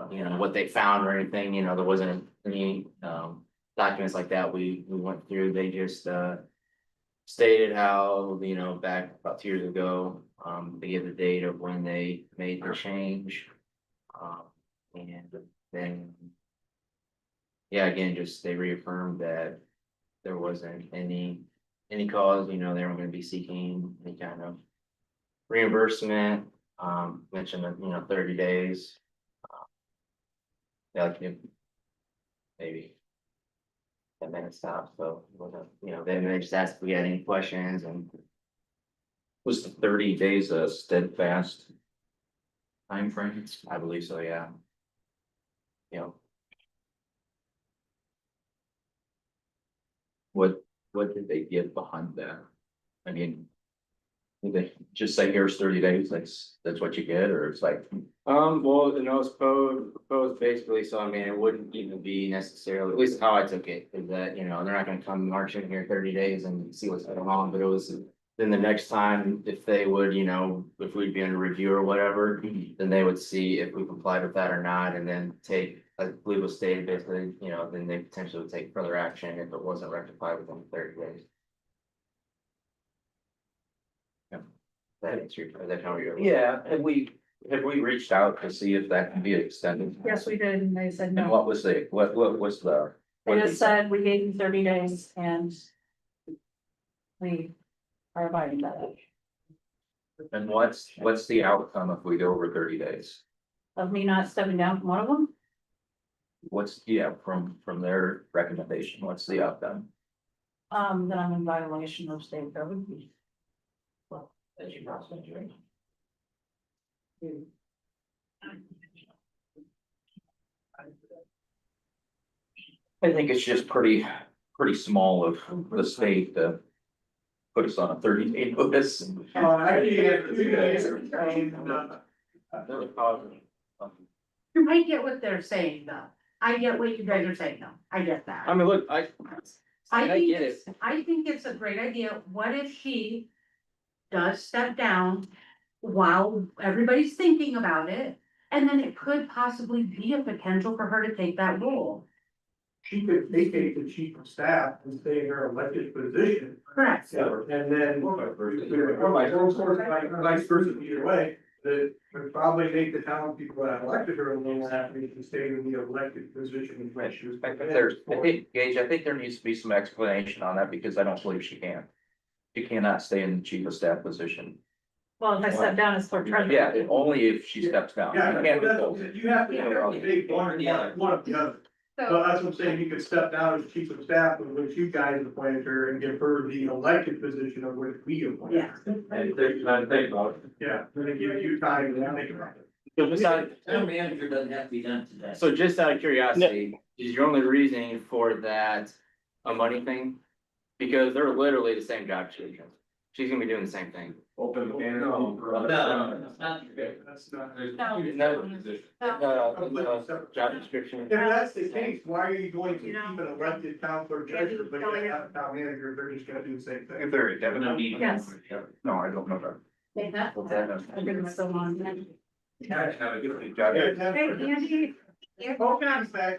you know, what they found or anything, you know, there wasn't any, documents like that we went through. They just, stated how, you know, back about 2 years ago, they gave the date of when they made the change. And then, yeah, again, just they reaffirmed that there wasn't any cause, you know, they weren't gonna be seeking any kind of reimbursement, mentioned that, you know, 30 days. Yeah, like, maybe 10 minute stop, so, it wasn't, you know, then they just asked if we had any questions and. Was the 30 days a steadfast time frame? I believe so, yeah. You know, What did they get behind that? I mean. Did they just say here's 30 days, that's what you get, or it's like, well, you know, it's proposed basically, so I mean, it wouldn't even be necessarily, at least how I took it, is that, you know, they're not gonna come march in here 30 days and see what's going on, but it was. Then the next time, if they would, you know, if we'd be under review or whatever, then they would see if we complied with that or not, and then take, I believe it was stated basically, you know, then they potentially would take further action if it wasn't rectified within 30 days. That answer, is that how you're? yeah, have we reached out to see if that can be extended? Yes, we did, and they said And no. what was what was the? They just said we gave you 30 days and we are abiding by that. And what's the outcome if we go over 30 days? Of me not stepping down from one of them, What's, yeah, from their recommendation, what's the outcome? then I'm in violation of state government. Well, as you process, right? I think it's just pretty small of the state to put us on a 30-day notice. You might get what they're saying though. I get what you guys are saying though. I get that. I mean, look, I think get it. I think it's a great idea. What if she does step down while everybody's thinking about it? And then it could possibly be a potential for her to take that role. She could vacate the chief of staff and stay in her elected position. Correct. And then, or vice versa, either way, that would probably make the town people that elected her a little happy to stay in the elected position. I think, Gage, I think there needs to be some explanation on that because I don't believe she can. She cannot stay in the chief of staff position. Well, if I step down as clerk treasurer. Yeah, only if she steps down. Yeah, You can't do that's, both. you have to take one or the other. So that's what I'm saying, you could step down as chief of staff, of which you guys appointed her, and give her the elected position of which we appointed her. And take time to think about it. Yeah, then it gives you time to think about it. So just out, Town manager doesn't have to be done today. so just out of curiosity, is your only reasoning for that a money thing? Because they're literally the same job description. She's gonna be doing the same thing. Open the can. That's not. Job description. If that's the case, why are you going to keep an elected town clerk treasurer, but you have a town manager, they're just gonna do the same thing? If they're a Devin. Yes. No, I don't know that. What's that? I've been so long. Have a good job. Hey, Andy, Okay, I'm back.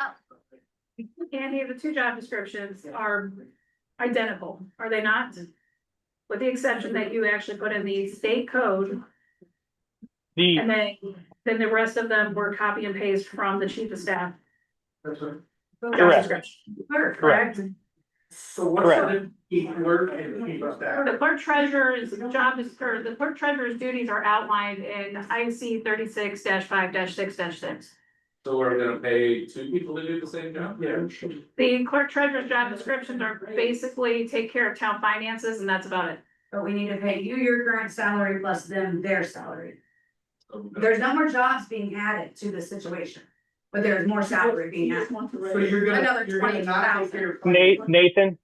Andy, the two job descriptions are identical, are they not? With the exception that you actually put in the state code, The, and then the rest of them were copy and paste from the chief of staff. That's right. Job Correct. description. Correct. So what's Correct. the key word and the key of that? The clerk treasurer's or the clerk treasurer's duties are outlined in IC 36-5-6-6. So we're gonna pay two people to do the same job? Yeah. The clerk treasurer's job descriptions are basically take care of town finances, and that's about it. But we need to pay you your current salary plus them their salary. There's no more jobs being added to this situation, but there's more salary being added. So you're Another gonna not take care of. Nathan.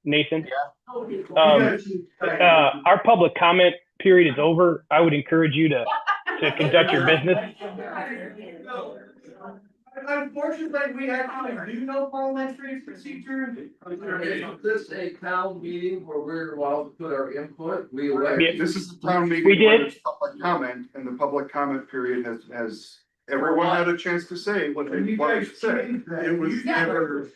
You gotta choose sides. Our public comment period is over. I would encourage you to conduct your business. Unfortunately, we actually do know parliamentary procedure. Is this a town meeting where we're allowed to put our input? Yeah. This is the town meeting. We did. where there's Public comment, and the public comment period has, everyone had a chance to say what they You wanted guys to say. changed that. It was Yeah. never,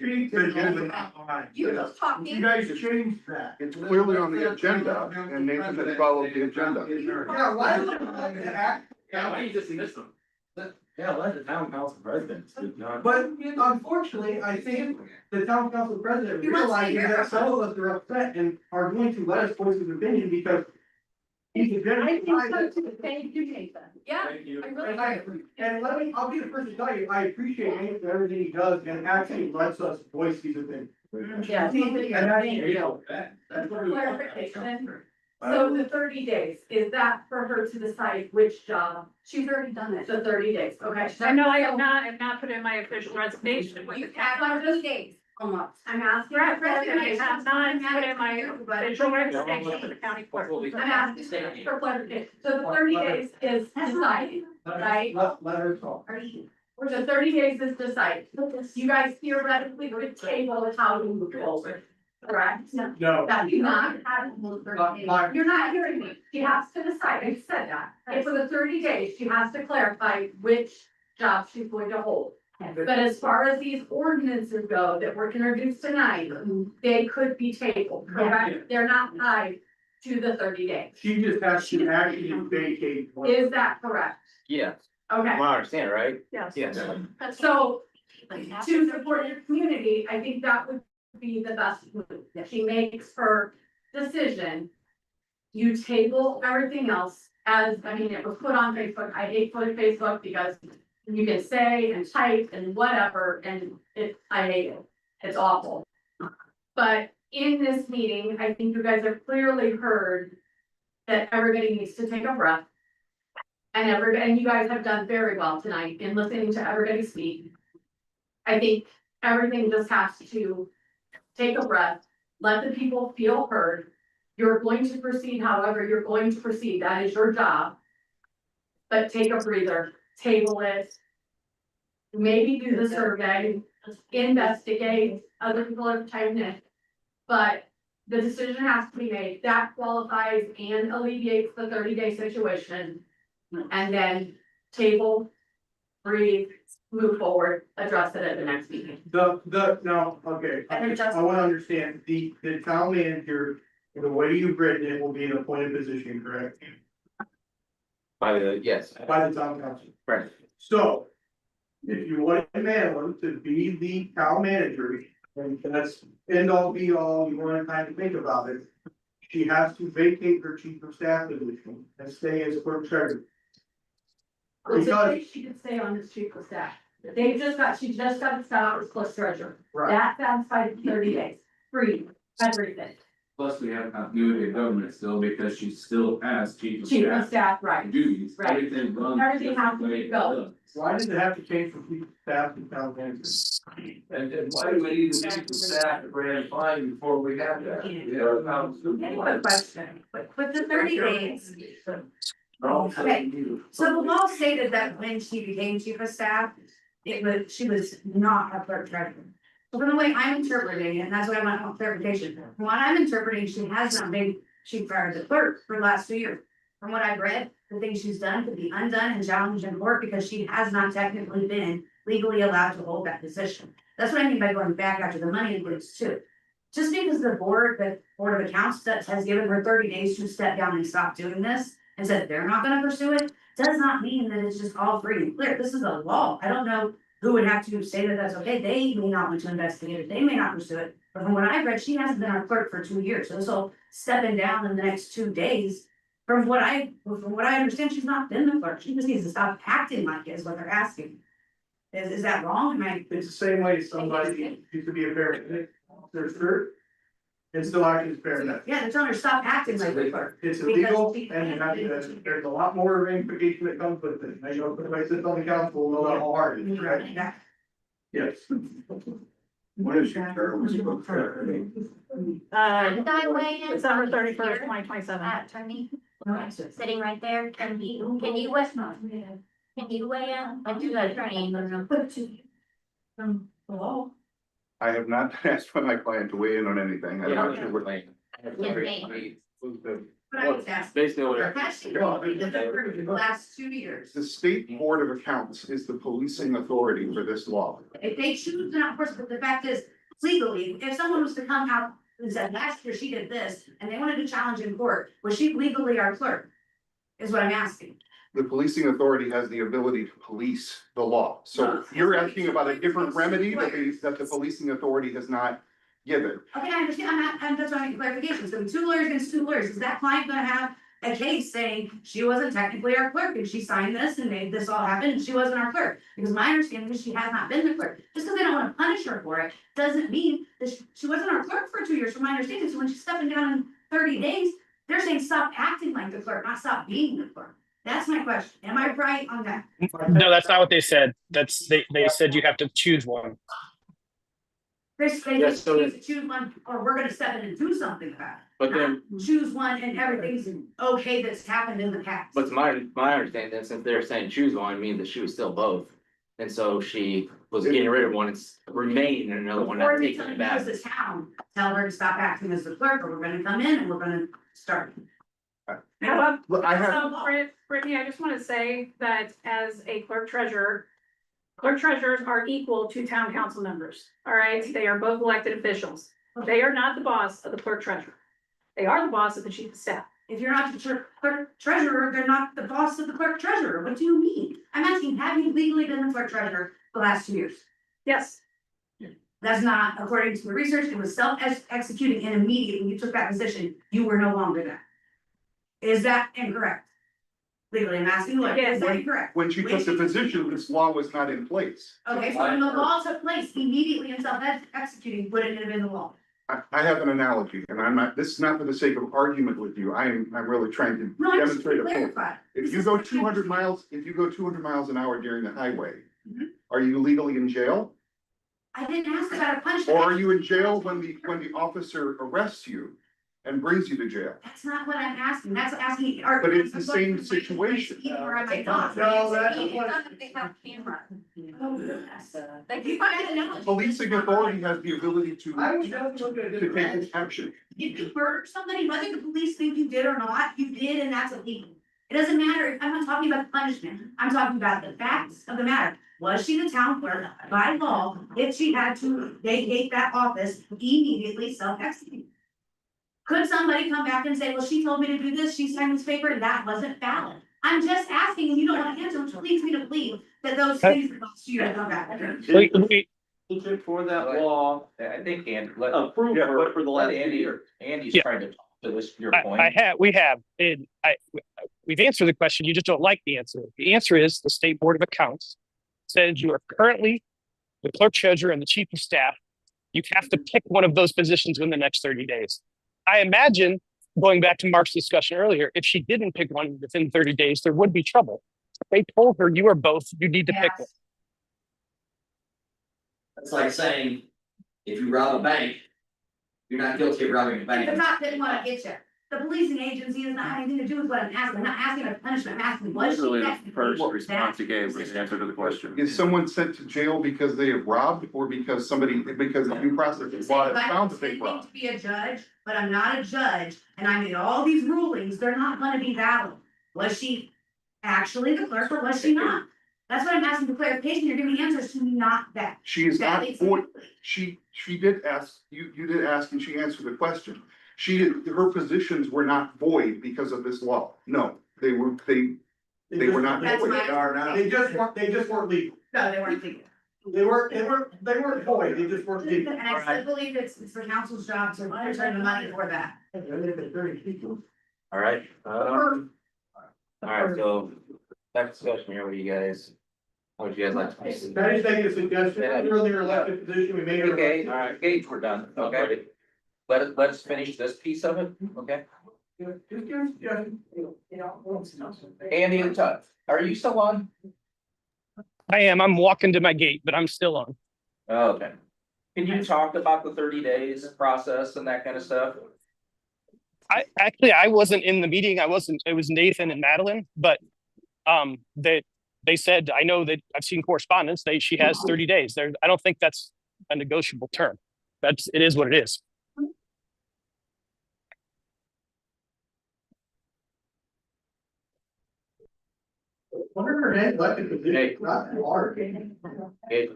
You just talked You guys changed that. it's clearly on the agenda, and Nathan had followed the agenda. Yeah, why would you act? Yeah, why you dismiss them? Yeah, let the town council president. But unfortunately, I think the town council president realizes that some of us are upset and are going to let us voice his opinion because he's a very. I think so too. Thank you, Nathan. Yeah, Thank you. I really. And I'll be the first to tell you, I appreciate Nate for everything he does and actually lets us voice his opinion. Yeah. And that's, Thank you. That's what we- Clarification. So the 30 days, is that for her to decide which job? She's already done it. The 30 days, okay. I know I have not put in my official resignation with the You have county. 30 days, almost. I'm asking. Right, for President, I have not put in my But official resignation with the county clerk. I'm asking for clarification. So the 30 days is decided, right? let her talk. Or the 30 days is decided. You guys theoretically could table how to move forward, correct? No. That you not have. You're not hearing me. She has to decide. I said that. And for the 30 days, she has to clarify which job she's going to hold. But as far as these ordinances go that were introduced tonight, they could be tabled, correct? They're not tied to the 30 days. She just has to actually vacate. Is that correct? Yes, Okay. well, I understand, right? Yes. Yes. So to support your community, I think that would be the best move. If she makes her decision, you table everything else as, I mean, it was put on Facebook. I hate putting Facebook because you can say and type and whatever, and I hate it. It's awful. But in this meeting, I think you guys have clearly heard that everybody needs to take a breath. And you guys have done very well tonight in listening to everybody speak. I think everything just has to take a breath, let the people feel heard. You're going to proceed however you're going to proceed, that is your job. But take a breather, table it. Maybe do the survey, investigate, other people have chimed in. But the decision has to be made, that qualifies and alleviates the 30-day situation. And then table, breathe, move forward, address it at the next meeting. No, okay, And it does- I wanna understand, the town manager, the way you've written it will be an appointed position, correct? By the, yes, By the town council. right. So, if you want Madeline to be the town manager, and that's end all be all, you wanna kind of think about it. She has to vacate her chief of staff position and stay as clerk treasurer. Well, Because- today she could stay on this chief of staff. She just got to stop as clerk treasurer. Right. That satisfied 30 days, free, everything. Plus, we have continuity of government still because she still has chief of Chief of staff staff, right. duties, Right. everything runs. Everything just has the to way it go. does. Why does it have to change from chief of staff to town manager? And why do we need to keep the staff to brand fine before we have that? I have a question, with the 30 days. Okay, so the law stated that when she became chief of staff, she was not a clerk treasurer. So from the way I'm interpreting, and that's what I want for clarification, from what I'm interpreting, she has not been chief or the clerk for the last 2 years. From what I've read, the things she's done could be undone and challenged in court because she has not technically been legally allowed to hold that position. That's what I mean by going back after the money includes too. Just because the Board of Accounts that has given her 30 days to step down and stop doing this and said they're not gonna pursue it, does not mean that it's just all free and clear. This is a law. I don't know who would have to say that that's okay. They may not want to investigate it. They may not pursue it. But from what I've read, she hasn't been our clerk for 2 years. So this whole stepping down in the next 2 days, from what I understand, she's not been the clerk. She just needs to stop acting like it is what they're asking. Is that wrong? Am I? It's the same way somebody used to be a paramedic, their cert, and still acting as paramedic. Yeah, they're telling her stop acting like the clerk. It's illegal, and you have to, there's a lot more ramification that comes with it. I know, if I sit on the council, know how hard it is, right? Yeah. Yes. What is your term? Did I weigh in? December 31st, 2027. Attorney, sitting right there, can you weigh in? I do that attorney in the room. Hello? I have not asked for my client to weigh in on anything. I'm not sure what. But I was asking. Basically, what. Has she been the last 2 years? The State Board of Accounts is the policing authority for this law. If they choose, then of course, but the fact is, legally, if someone was to come out and said, last year she did this, and they wanted to challenge in court, was she legally our clerk? Is what I'm asking. The policing authority has the ability to police the law. So you're asking about a different remedy that the policing authority has not given. Okay, I understand, that's why I need clarification, so 2 lawyers against 2 lawyers, is that client gonna have a case saying she wasn't technically our clerk, and she signed this and made this all happen, and she wasn't our clerk? Because my understanding is she has not been the clerk, just because they don't wanna punish her for it, doesn't mean that she wasn't our clerk for 2 years, from my understanding, so when she's stepping down in 30 days, they're saying stop acting like the clerk, not stop being the clerk. That's my question, am I right on that? No, that's not what they said. They said you have to choose one. They Yes, just so choose to choose one, or we're gonna step in and do something about it. But then, Choose one and everything's okay that's happened in the past. but my understanding, that since they're saying choose one, means that she was still both. And so she was getting rid of one, it's remain in another one, Before not we taking tell it back. this town, tell her to stop acting as the clerk, or we're gonna come in and we're gonna start. How Look, I have, So Brittany, I just want to say that as a clerk treasurer are equal to town council members, all right? They are both elected officials. They are not the boss of the clerk treasurer. They are the boss of the chief of staff. If you're not the clerk treasurer, they're not the boss of the clerk treasurer. What do you mean? I'm asking, have you legally been the clerk treasurer the last 2 years? Yes, That's not, according to the research, it was self-executing, and immediately you took that position, you were no longer that. Is that incorrect? Legally, I'm asking, look, is that incorrect? when she took the position, this law was not in place. Okay, so when the law took place, immediately in self-executing, wouldn't it have been the law? I have an analogy, and I'm not, this is not for the sake of argument with you. I'm really trying to No, I just demonstrate a point. clarify. If you go 200 miles, an hour during the highway, Mhm. are you legally in jail? I didn't ask about a punishment. Or are you in jail when the officer arrests you and brings you to jail? That's not what I'm asking, that's asking. But it's the same situation. Or am I not? No, that's They what- have camera. Oh, goodness. Like, you find an analogy. Policing authority has the ability to I would definitely look at it take differently. action. If you murder somebody, whether the police think you did or not, you did, and that's illegal. It doesn't matter, I'm not talking about the punishment, I'm talking about the facts of the matter. Was she the town clerk by law, if she had to vacate that office, immediately self-execute? Could somebody come back and say, well, she told me to do this, she signed this paper, and that wasn't valid? I'm just asking, and you don't want to answer, which leads me to believe that those things that cost you come back. For that law, I think, and let, approved her for the last Andy, year. Andy's Yeah. trying to talk to this, your point. We have, and we've answered the question, you just don't like the answer. The answer is the State Board of Accounts says you are currently the clerk treasurer and the chief of staff. You have to pick one of those positions within the next 30 days. I imagine, going back to Mark's discussion earlier, if she didn't pick one within 30 days, there would be trouble. They told her you are both, you need to pick one. It's like saying, if you rob a bank, you're not guilty of robbing a If bank. the cop didn't wanna get you, the policing agency does not have anything to do with what I'm asking, I'm not asking a punishment, I'm asking, was she Literally the technically first that? response he gave was the answer to the question. Is someone sent to jail because they have robbed or because because the due process is law has found that they I'm robbed? to be a judge, but I'm not a judge, and I made all these rulings, they're not gonna be valid. Was she actually the clerk or was she not? That's what I'm asking for clarification, you're giving me answers to not that. She is That not, makes void. sense. She did ask, you did ask and she answered the question. Her positions were not void because of this law. No, they were not That's void. my- They just weren't legal. No, they weren't legal. They weren't void, they just weren't legal. And I still believe it's the council's job to return the money for that. All right, all right, so that discussion here with you guys. How would you guys like to proceed? Can I just make a suggestion, you're in your elected position, we may. Okay, all right, Gage, we're done, okay? Let us finish this piece of it, okay? Andy and Todd, are you still on? I am. I'm walking to my gate, but I'm still on. Oh, okay. Can you talk about the 30 days process and that kind of stuff? I wasn't in the meeting. It was Nathan and Madeline, but they said, I know that I've seen correspondence, she has 30 days there. I don't think that's a negotiable term. It is what it is. Wonder her head elected position, not too hard. It,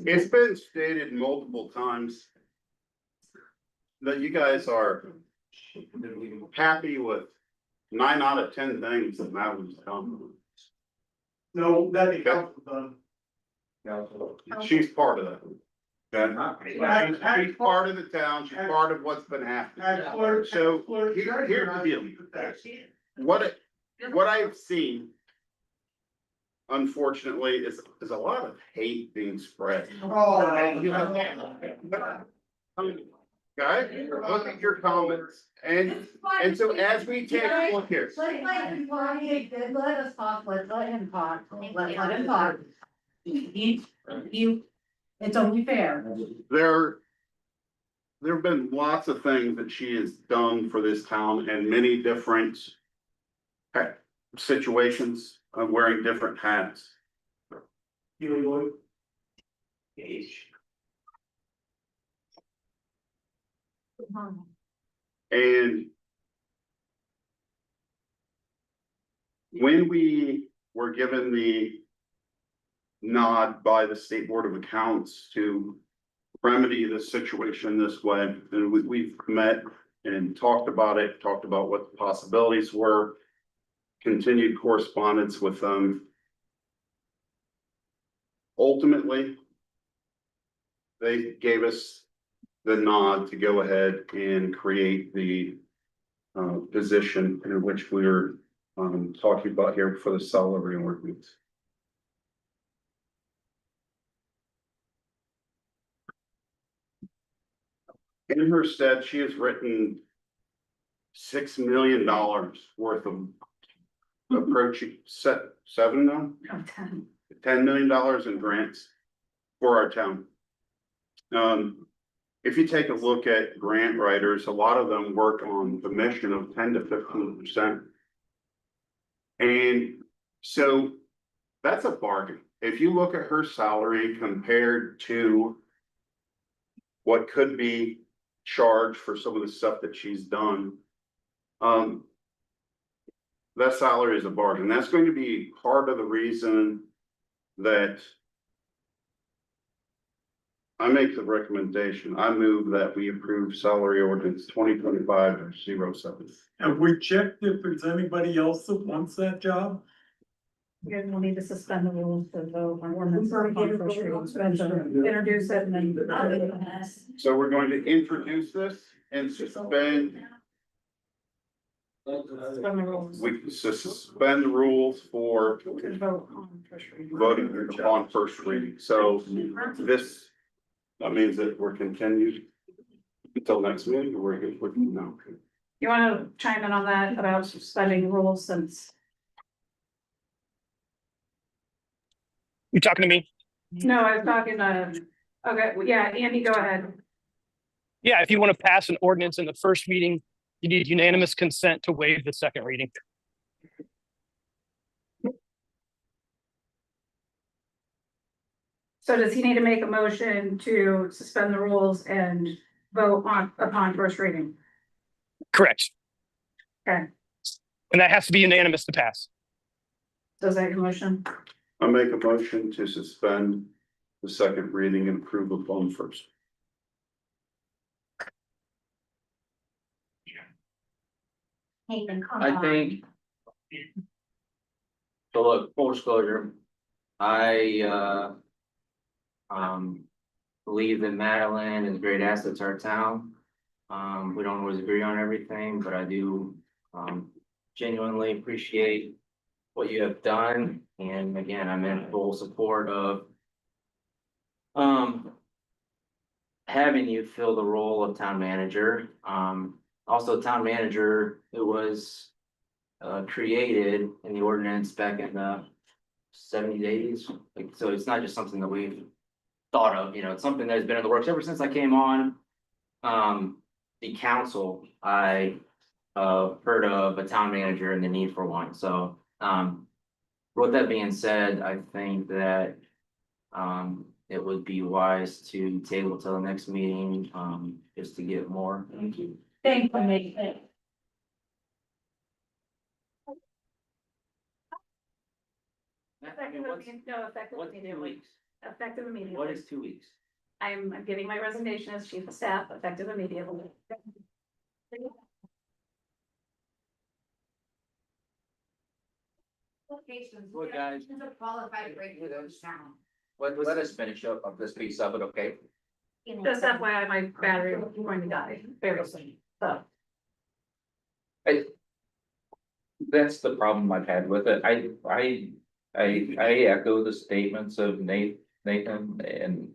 It's been stated multiple times that you guys are happy with 9 out of 10 things that Madeline's done. No, that the council done. She's part of that. She's part of the town, she's part of what's been happening. So here's the deal. What I've seen, unfortunately, is a lot of hate being spread. Guys, look at your comments, and so as we take a look here. Let us talk, let him talk, let him talk. It's only fair. There have been lots of things that she has done for this town and many different situations of wearing different hats. And when we were given the nod by the State Board of Accounts to remedy this situation this way, and we've met and talked about it, talked about what the possibilities were, continued correspondence with them. Ultimately, they gave us the nod to go ahead and create the position in which we're talking about here for the salary ordinance. In her stead, she has written $6 million worth of approaching $7 now? $10 million in grants for our town. If you take a look at grant writers, a lot of them work on commission of 10 to 15%. And so that's a bargain. If you look at her salary compared to what could be charged for some of the stuff that she's done, that salary is a bargain. That's going to be part of the reason that I make the recommendation. I move that we approve salary ordinance 2025-07. Have we checked if there's anybody else that wants that job? You guys will need to suspend the rules to vote on ordinance on first reading, introduce it and then. So we're going to introduce this and suspend. Suspend the rules. We can suspend the rules for To vote on first reading. voting upon first reading. So this, that means that we're continued until next meeting, or we're no. You wanna chime in on that about suspending rules since, You talking to me? no, I was talking okay, well, yeah, Andy, go ahead. Yeah, if you want to pass an ordinance in the first reading, you need unanimous consent to waive the second reading. So does he need to make a motion to suspend the rules and vote upon first reading? Correct. Okay, And that has to be unanimous to pass. does that motion? I make a motion to suspend the second reading and approve upon first. Nathan, come I on. think. So look, full disclosure, I believe that Madeline is a great asset to our town. We don't always agree on everything, but I do genuinely appreciate what you have done. And again, I'm in full support of having you fill the role of town manager. Also town manager, it was created in the ordinance back in the 70s, 80s. Like, so it's not just something that we've thought of, you know, it's something that's been in the works ever since I came on. The council, I heard of a town manager and the need for one. So with that being said, I think that it would be wise to table till the next meeting, just to get more. Thank you. Thank you, Nathan. Effective immediately. Effective immediately. What is 2 weeks? I'm giving my resignation as chief of staff effective immediately. Well, guys. Qualified regulars now. Let us finish up on this piece of it, okay? Just FYI, my battery is going to die very soon, so. That's the problem I've had with it. I echo the statements of Nathan, and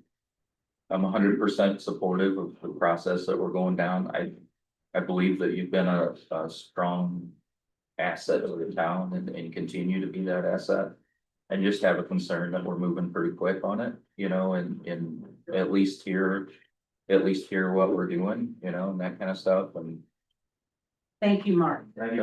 I'm 100% supportive of the process that we're going down. I believe that you've been a strong asset of the town and continue to be that asset. And just have a concern that we're moving pretty quick on it, you know, and at least hear what we're doing, you know, and that kind of stuff. And Thank you, Mark. and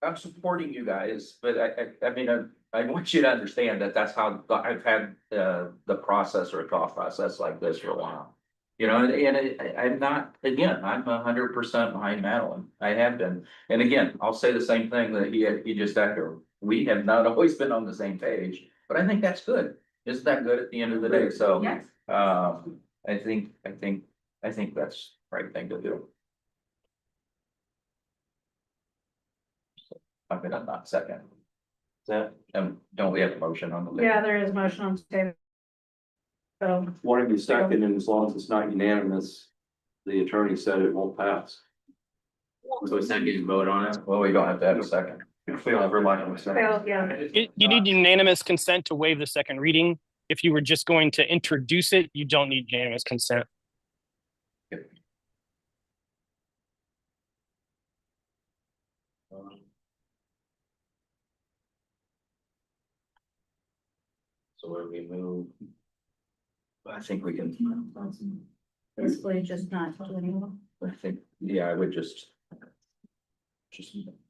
I'm supporting you guys, but I mean, I want you to understand that that's how I've had the process or a thought process like this for a while. You know, and I'm not, again, I'm 100% behind Madeline. I have been. And again, I'll say the same thing that he just echoed. We have not always been on the same page, but I think that's good. Isn't that good at the end of the day? So, Yes. I think that's the right thing to do. I'm gonna not second. That, don't we have a motion on the table? Yeah, there is motion on the table. So, One of you second, and as long as it's not unanimous, the attorney said it won't pass. So it's not getting vote on it. Well, we don't have to have a second. Fail every line of a sentence. failed, yeah. You need unanimous consent to waive the second reading. If you were just going to introduce it, you don't need unanimous consent. So where we move. I think we can, Basically just not doing I think, yeah, I would just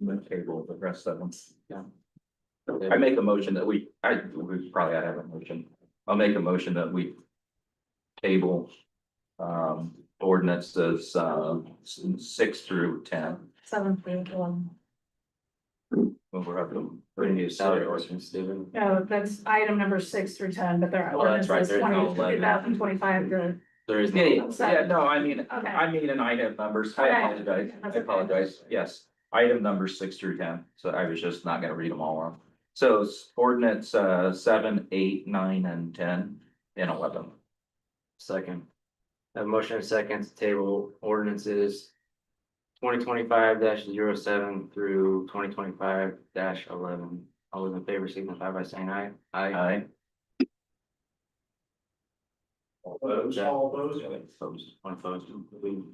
move table the rest of them. Yeah. I make a motion that we probably ought to have a motion. I'll make a motion that we table ordinances 6 through 10. 7 through 11. We're up to We need a salary ordinance, Steven. No, that's item number 6 through 10, but there are Well, that's right, ordinances there's no 2025 to. There is. Yeah, no, I mean, Okay. I mean an item numbers. I Okay. apologize. I That's okay. apologize. Yes, item numbers 6 through 10. So I was just not gonna read them all off. So it's ordinance 7, 8, 9, and 10, and 11. Second. Have a motion and a second to table ordinances 2025-07 through 2025-11. All those in favor signify by saying aye. Aye. All opposed? One opposed.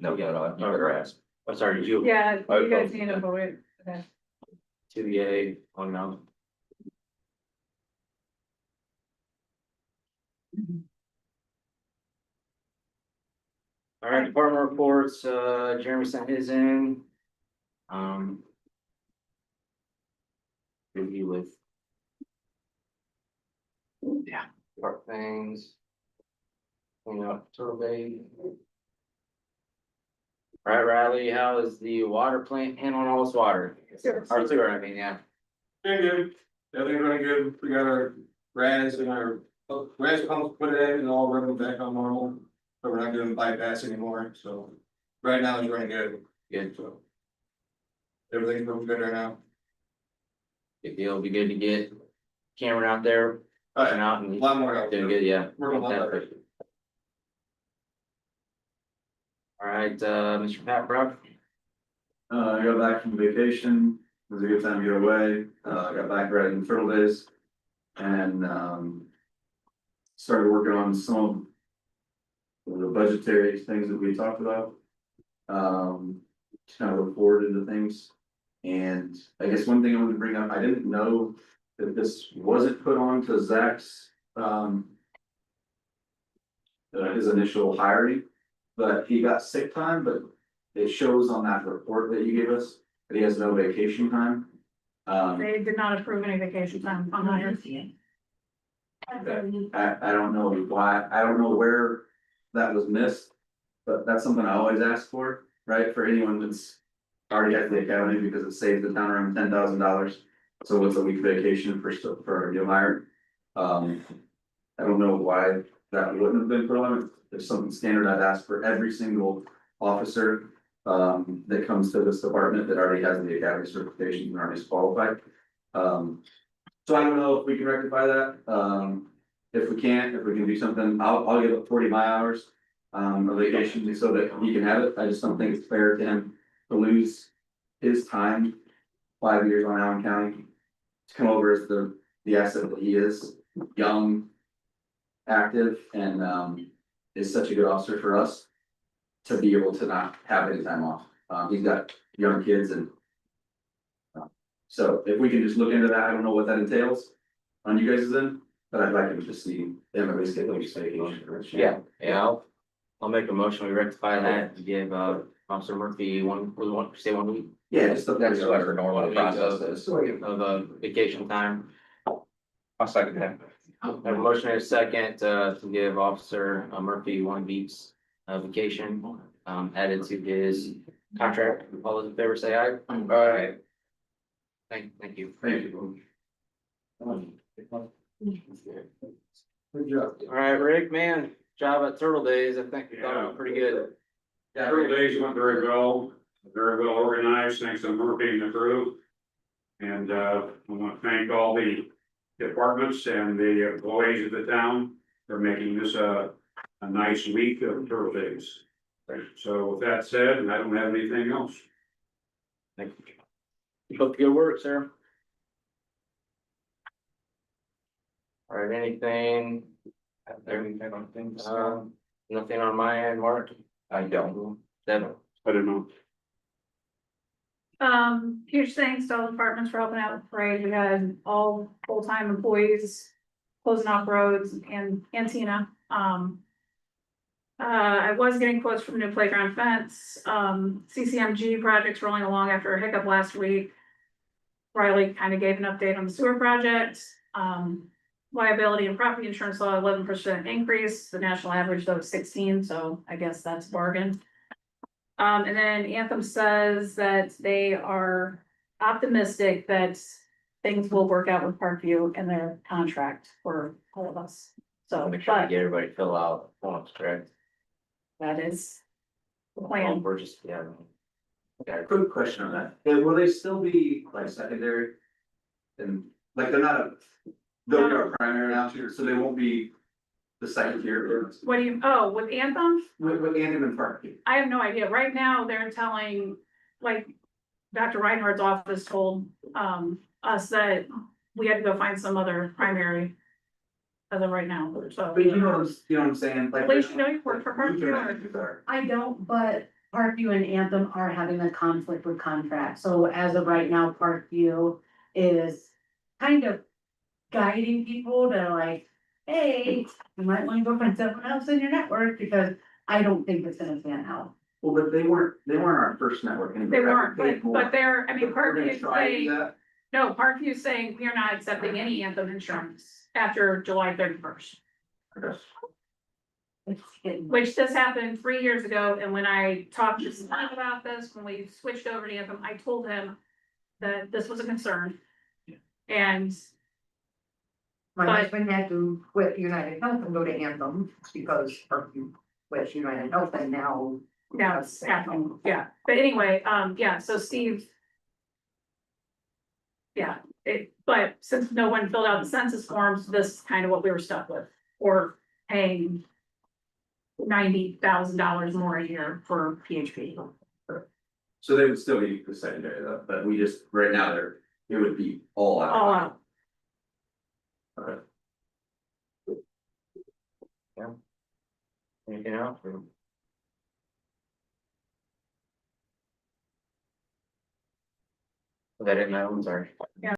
No, you better ask. Oh, sorry, did you? Yeah, I you guys vote. need to vote. Okay. 2 yea, 1 no. All right, department reports, Jeremy sent his in. Review with. Yeah, part things. Clean up survey. All right, Riley, how is the water plant handling all this water? Or sewer, I mean, yeah. Doing good, everything's running good, we got our RAS and our RAS pumps put in and all running back on normal. But we're not doing bypass anymore, so right now it's running good. Good. So. Everything's going good right now. Good deal, be good to get Cameron out there, pushing out and. A lot more help. Doing good, yeah. We're gonna love it. All right, Mr. Pat Brock. I got back from vacation, it was a good time to get away, got back right in Turtle Days. And, started working on some of the budgetary things that we talked about. Just kind of look forward into things. And I guess one thing I wanted to bring up, I didn't know that this wasn't put on to Zach's, his initial hiring. But he got sick time, but it shows on that report that you gave us that he has no vacation time. They did not approve any vacation time on hire. I don't know why, I don't know where that was missed. But that's something I always ask for, right, for anyone that's already at the academy, because it saves the town around $10,000. So what's a week vacation for a new hire? I don't know why that wouldn't have been put on. There's something standard I'd ask for every single officer that comes to this department that already has the academy certification and already is qualified. So I don't know if we can rectify that. If we can't, if we can do something, I'll give up 40 my hours of vacation so that he can have it. I just don't think it's fair to him to lose his time, 5 years on Allen County, to come over as the asset that he is, young, active, and is such a good officer for us to be able to not have any time off. He's got young kids and so if we can just look into that, I don't know what that entails on you guys' end, but I'd like to just see them at least get those vacation. Yeah, I'll make a motion, we rectify that, to give, Officer Murphy one 1 week. Yeah, just That's what our normal 1 week process of, is. vacation time. I'll second that. I have a motion and a second, to give Officer Murphy 1 week's, vacation, added to his contract. All those in favor say aye. Aye. Thank you. Thank you. Good job. All right, Rick, man, job at Turtle Days, I think we thought it was pretty good. Turtle Days went very well organized, thanks to Murphy and the crew. And I want to thank all the departments and the employees of the town for making this a nice week of Turtle Days. So with that said, and I don't have anything else. Thank you. Keep up the good work, sir. All right, anything? Nothing on my end, Mark? I don't. Devin? I don't know. Huge thanks to all departments for helping out with the parade. We had all full-time employees closing off roads and Tina. I was getting quotes from new playground fence, CCMG projects rolling along after a hiccup last week. Riley kind of gave an update on the sewer project, liability and property insurance law, 11% increase, the national average though is 16, so I guess that's a bargain. And then Anthem says that they are optimistic that things will work out with Parkview in their contract for all of us. So, Make sure we but get everybody to fill out forms, correct? that is the Well, plan. we're just, yeah. Quick question on that. Will they still be like secondary? And like they're not they'll be our primary now, so they won't be the second tier. With Anthem? With Anthem and Park. I have no idea. Right now, they're telling, like, Dr. Reinhardt's office told, us that we had to go find some other primary. as of right now, so. But you know what I'm saying, like. At least you know you work for Parkview or. I don't, but Parkview and Anthem are having a conflict with contract, so as of right now, Parkview is kind of guiding people to like, hey, you might wanna go find someone else in your network, because I don't think it's gonna pan out. Well, but they weren't our first network anyway. They right? weren't, We paid but more. they're, I mean, We're gonna Parkview's try to do saying, that. no, Parkview's saying we are not accepting any Anthem insurance after July 31st. It's getting. Which this happened 3 years ago, and when I talked to Steve about this, when we switched over to Anthem, I told him that this was a concern. And My But- husband had to quit United Health and go to Anthem because Parkview quit United Health and now. now it's happening, yeah, but anyway, yeah, so Steve. Yeah, but since no one filled out the census forms, this is kind of what we were stuck with, or paying. $90,000 more a year for PHP. So they would still be the secondary though, but we just, right now, it would be all out. All out. Okay. Anything else? Or- Was that it, Madeline? Sorry. Yeah.